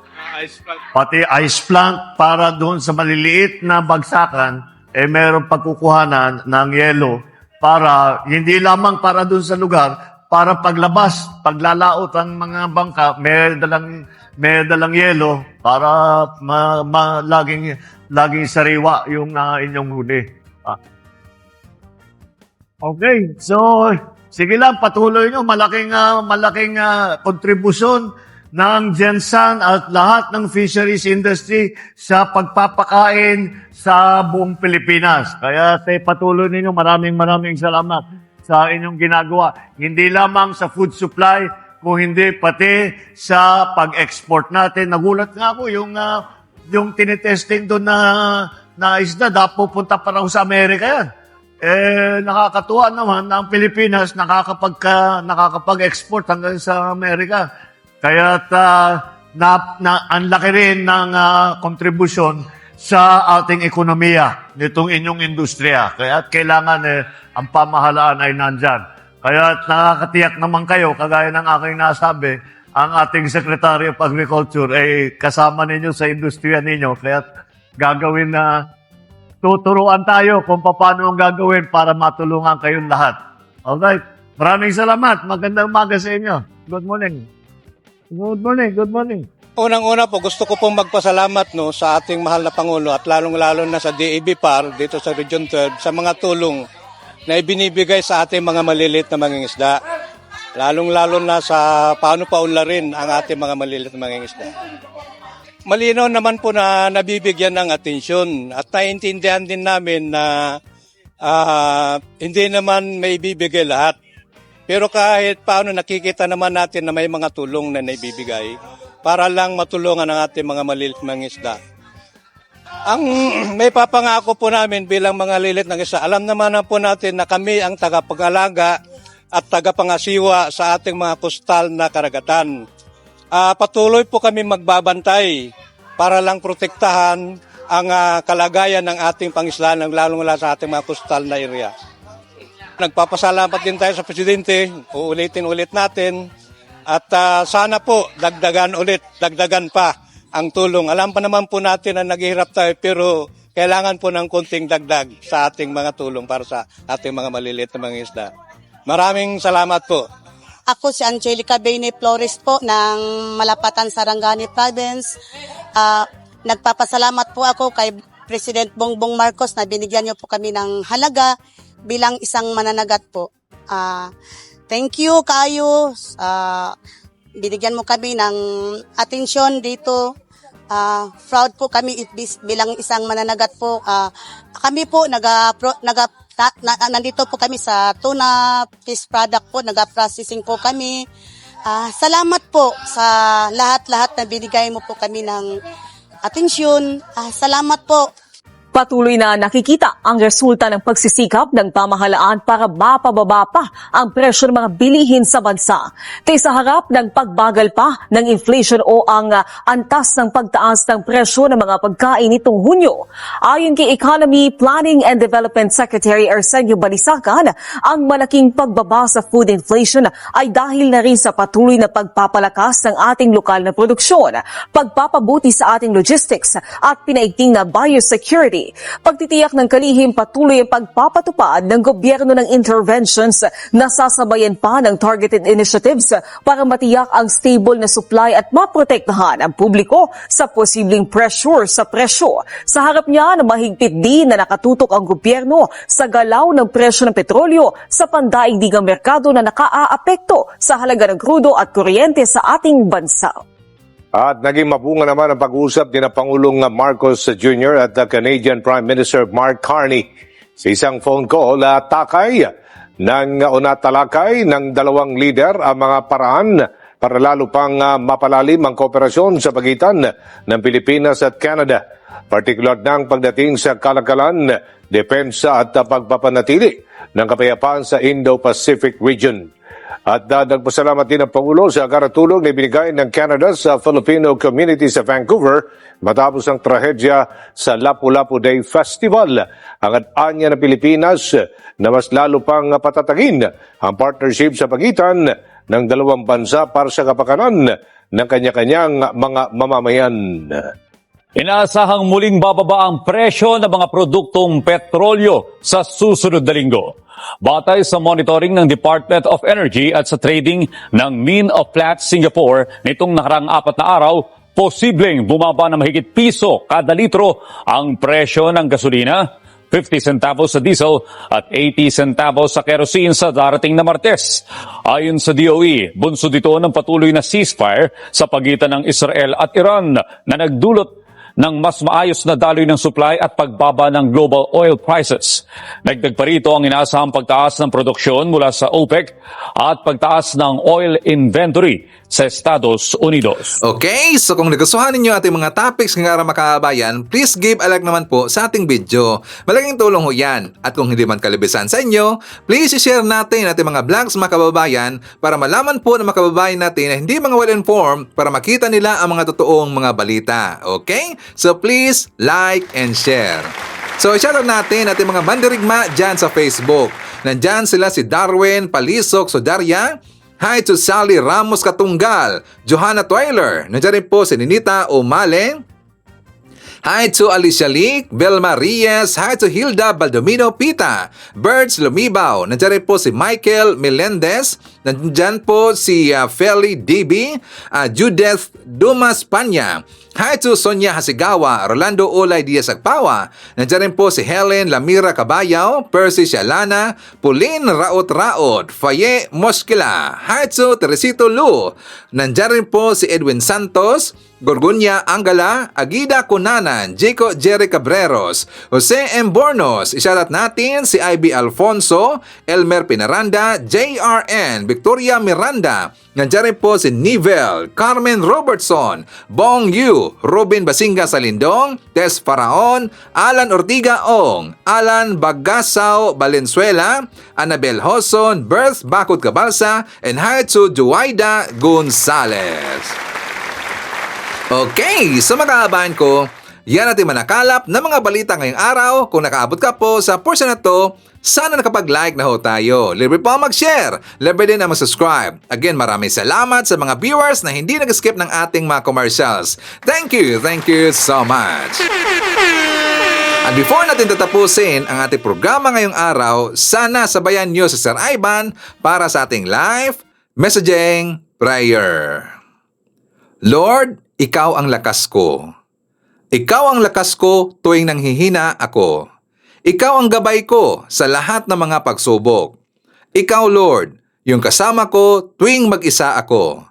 pati ice plant, para doon sa maliliit na bagsakan, mayroong pagkukuhanan ng yelo, para hindi lamang para doon sa lugar, para paglabas, paglalaot ang mga bangka, may dalang yelo para laging sariwa yung inyong huli. Okay, so sige lang, patuloy nyo. Malaking kontribusyon ng Gensan at lahat ng fisheries industry sa pagpapakain sa buong Pilipinas. Kaya patuloy ninyo, maraming salamat sa inyong ginagawa. Hindi lamang sa food supply, kung hindi pati sa pag-export natin. Nagulat nga ako yung tinitesting doon na isda, pupunta pa raw sa Amerika yan. Nakakatuwa naman na ang Pilipinas nakakapag-export hanggang sa Amerika. Kaya ang laki rin ng kontribusyon sa ating ekonomiya nitong inyong industriya. Kaya kailangan ang pamahalaan ay nandyan. Kaya nakakatiyak naman kayo, kagaya ng aking nasabi, ang ating Secretary of Agriculture ay kasama ninyo sa industriya ninyo. Kaya gagawin tuturuan tayo kung paano ang gagawin para matulungan kayong lahat. Alright. Maraming salamat. Magandang umaga sa inyo. Good morning. Good morning. Unang-una po, gusto ko pong magpasalamat sa ating mahal na Pangulo at lalong-lalo na sa DABPAR dito sa Region 12 sa mga tulong na ibinibigay sa ating mga maliliit na mangingisda. Lalong-lalo na sa paano paunlarin ang ating mga maliliit na mangingisda. Malinaw naman po na nabibigyan ng atensyon at naiintindihan din namin na hindi naman may bibigay lahat. Pero kahit paano nakikita naman natin na may mga tulong na naibibigay para lang matulungan ang ating mga maliliit na mangingisda. Ang may papangako po namin bilang mga lilit ng isa, alam naman na po natin na kami ang tagapag-alaga at tagapangasiwa sa ating mga kustal na karagatan. Patuloy po kami magbabantay para lang protektahan ang kalagayan ng ating pangislaan, lalong-lalo sa ating mga kustal na area. Nagpapasalamat din tayo sa Presidente, uulitin natin at sana po dagdagan pa ang tulong. Alam pa naman po natin na naghihirap tayo pero kailangan po ng konting dagdag sa ating mga tulong para sa ating mga maliliit na mga isda. Maraming salamat po. Ako si Angelica Bene Flores po ng Malapatan, Sarangani Province. Nagpapasalamat po ako kay President Bongbong Marcos na binigyan niyo po kami ng halaga bilang isang mananagat po. Thank you kayo. Binigyan mo kami ng atensyon dito. Proud po kami bilang isang mananagat po. Kami po nandito po kami sa tuna fish product po, naga-processing po kami. Salamat po sa lahat-lahat na binigay mo po kami ng atensyon. Salamat po. Patuloy na nakikita ang resulta ng pagsisikap ng pamahalaan para mapababa pa ang presyo ng mga bilihin sa bansa. Kaya sa harap ng pagbagal pa ng inflation o ang antas ng pagtaas ng presyo ng mga pagkain nitong Hunyo. Ayon kay Economy, Planning and Development Secretary Arsenio Balisacan, ang malaking pagbaba sa food inflation ay dahil na rin sa patuloy na pagpapalakas ng ating lokal na produksyon, pagpapabuti sa ating logistics at pinaigting na biosecurity. Pagtitiyak ng kalihim, patuloy ang pagpapatupad ng gobyerno ng interventions na sasabayan pa ng targeted initiatives para matiyak ang stable na supply at maprotektahan ang publiko sa posibleng pressure sa presyo. Sa harap niya na mahigpit din na nakatutok ang gobyerno sa galaw ng presyo ng petrolyo sa pandaigdigang merkado na nakaaapekto sa halaga ng krudo at kuryente sa ating bansa. At naging mabunga naman ang pag-uusap ni Pangulong Marcos Jr. at Canadian Prime Minister Mark Carney. Sa isang phone call, natalakay ng dalawang leader ang mga paraan para lalo pang mapalalim ang kooperasyon sa pagitan ng Pilipinas at Canada, partikular ng pagdating sa kalakalan, depensa at pagpapanatili ng kapayapaan sa Indo-Pacific region. At nagpasalamat din ang Pangulo sa karatulong na ibinigay ng Canada sa Filipino community sa Vancouver matapos ang trahedya sa Lapu-Lapu Day Festival. Ang anya ng Pilipinas na mas lalo pang patatagin ang partnership sa pagitan ng dalawang bansa para sa kapakanan ng kanya-kanyang mga mamamayan. Inaasahang muling bababa ang presyo ng mga produktong petrolyo sa susunod na linggo. Batay sa monitoring ng Department of Energy at sa trading ng Min of Platts Singapore nitong nakarang 4 na araw, posibleng bumaba na mahigit piso kada litro ang presyo ng gasolina, 50 centavos sa diesel at 80 centavos sa kerosene sa darating na Martes. Ayon sa DOE, bunsod ito ng patuloy na ceasefire sa pagitan ng Israel at Iran na nagdulot ng mas maayos na daloy ng supply at pagbaba ng global oil prices. Dagdag pa rito ang inaasahang pagtaas ng produksyon mula sa OPEC at pagtaas ng oil inventory sa Estados Unidos. Okay, so kung nagustuhan ninyo ating mga topics ng araw makabayan, please give a like naman po sa ating video. Malaking tulong ho yan. At kung hindi man kalibisan sa inyo, please share natin ating mga vlogs mga kababayan para malaman po ng mga kababayan natin na hindi mga well-informed para makita nila ang mga totoong mga balita. Okay? So please like and share. So shoutout natin ating mga bandirigma dyan sa Facebook. Nandyan sila si Darwin Palisok Sodaria. Hi to Sally Ramos Katunggal, Johanna Twyler, nandiyan rin po si Ninita Umale. Hi to Alicia Leak, Belma Reyes, hi to Hilda Baldomino Pita, Birds Lumibaw, nandiyan rin po si Michael Melendez, nandiyan po si Feli DB, Judith Dumas Panya. Hi to Sonia Hasigawa, Rolando Olay Diaz Agpawa, nandiyan rin po si Helen Lamira Cabayaw, Percy Shalana, Pauline Raot-Raot, Faye Moskila. Hi to Teresito Lu, nandiyan rin po si Edwin Santos, Gorgonya Angala, Agida Cunanan, Jaco Jerry Cabreros, Jose M. Bornos, isyarat natin si IB Alfonso, Elmer Pinaranda, JRN, Victoria Miranda, nandiyan rin po si Nivel, Carmen Robertson, Bong Yu, Robin Basinga Salindong, Tess Faraon, Alan Ortiga Ong, Alan Bagasaw Valenzuela, Annabel Hoson, Berth Bakut Cabalsa, and hi to Juwaida Gonzalez. Okay, so mga ko, yan natin manakalap ng mga balita ngayong araw. Kung nakaabot ka po sa portion na to, sana nakapag-like na ho tayo. Libre po mag-share. Libre din na mag-subscribe. Again, maraming salamat sa mga viewers na hindi nag-skip ng ating mga commercials. Thank you so much. At before natin tatapusin ang ating programa ngayong araw, sana sabayan nyo si Sir Ivan para sa ating live messaging prayer. Lord, Ikaw ang lakas ko. Ikaw ang lakas ko tuwing nanghihina ako. Ikaw ang gabay ko sa lahat ng mga pagsubok. Ikaw, Lord, yung kasama ko tuwing mag-isa ako.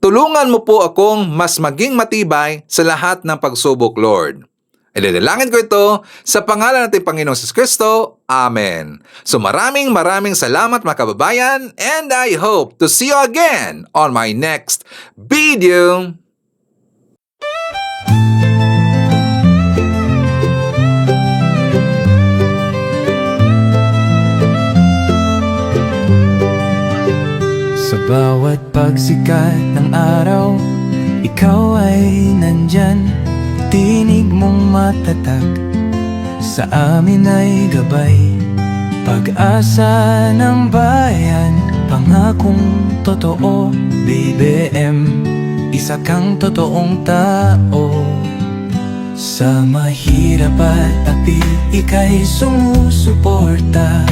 Tulungan mo po akong mas maging matibay sa lahat ng pagsubok, Lord. Idadalangin ko ito sa pangalan natin Panginoong Jesucristo. Amen. So maraming salamat mga kababayan, and I hope to see you again on my next video. bawat pagsikat ng araw, ikaw ay nandyan. Tinig mong matatag, sa amin ay gabay. Pag-asa ng bayan, pangakong totoo. BBM, isa kang totoong tao. Sa mahirap at api, ika'y sumusuporta.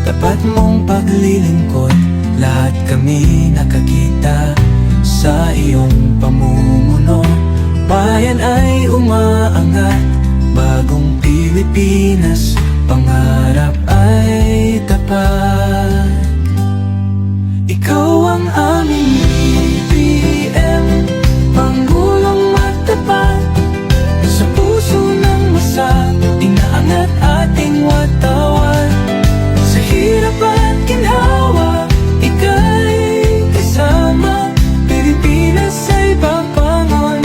Tapat mong paglilingkod, lahat kami nakakita. Sa iyong pamumuno, bayan ay umaangat. Bagong Pilipinas, pangarap ay tapat. Ikaw ang aming BBM, Pangulong matapat. Sa puso ng masa, inaangat ating watawan. Sa hirap at ginhawa, ika'y kasama. Pilipinas ay babangon,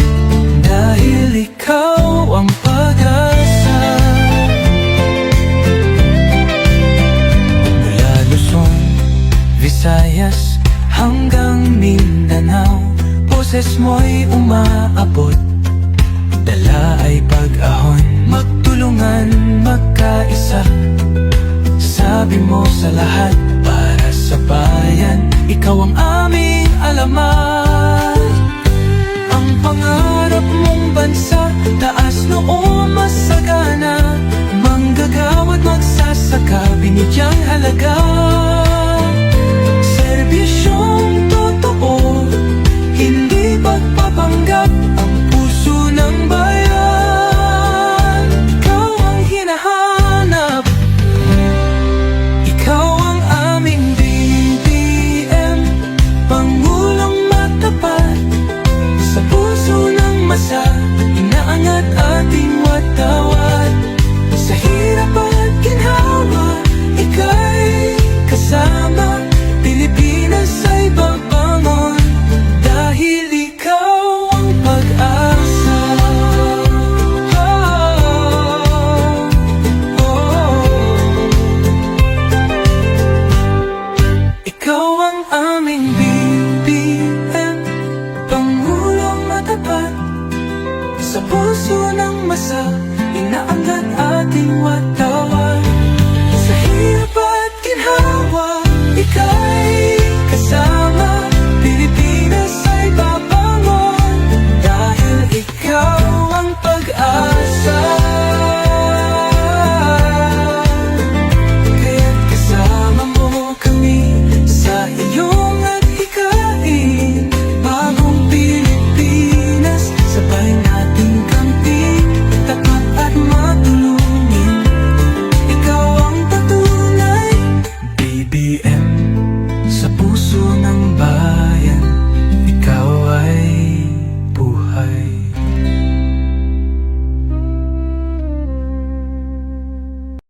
dahil ikaw ang pag-asa. Mula Luzon, Visayas, hanggang Mindanao, boses mo'y umaabot. Dala ay pag-ahon, magtulungan, magkaisa. Sabi mo sa lahat, para sa bayan, ikaw ang aming alamat. Ang pangarap mong bansa, taas noo masagana. Manggagawa't magsasaka, binigyang halaga.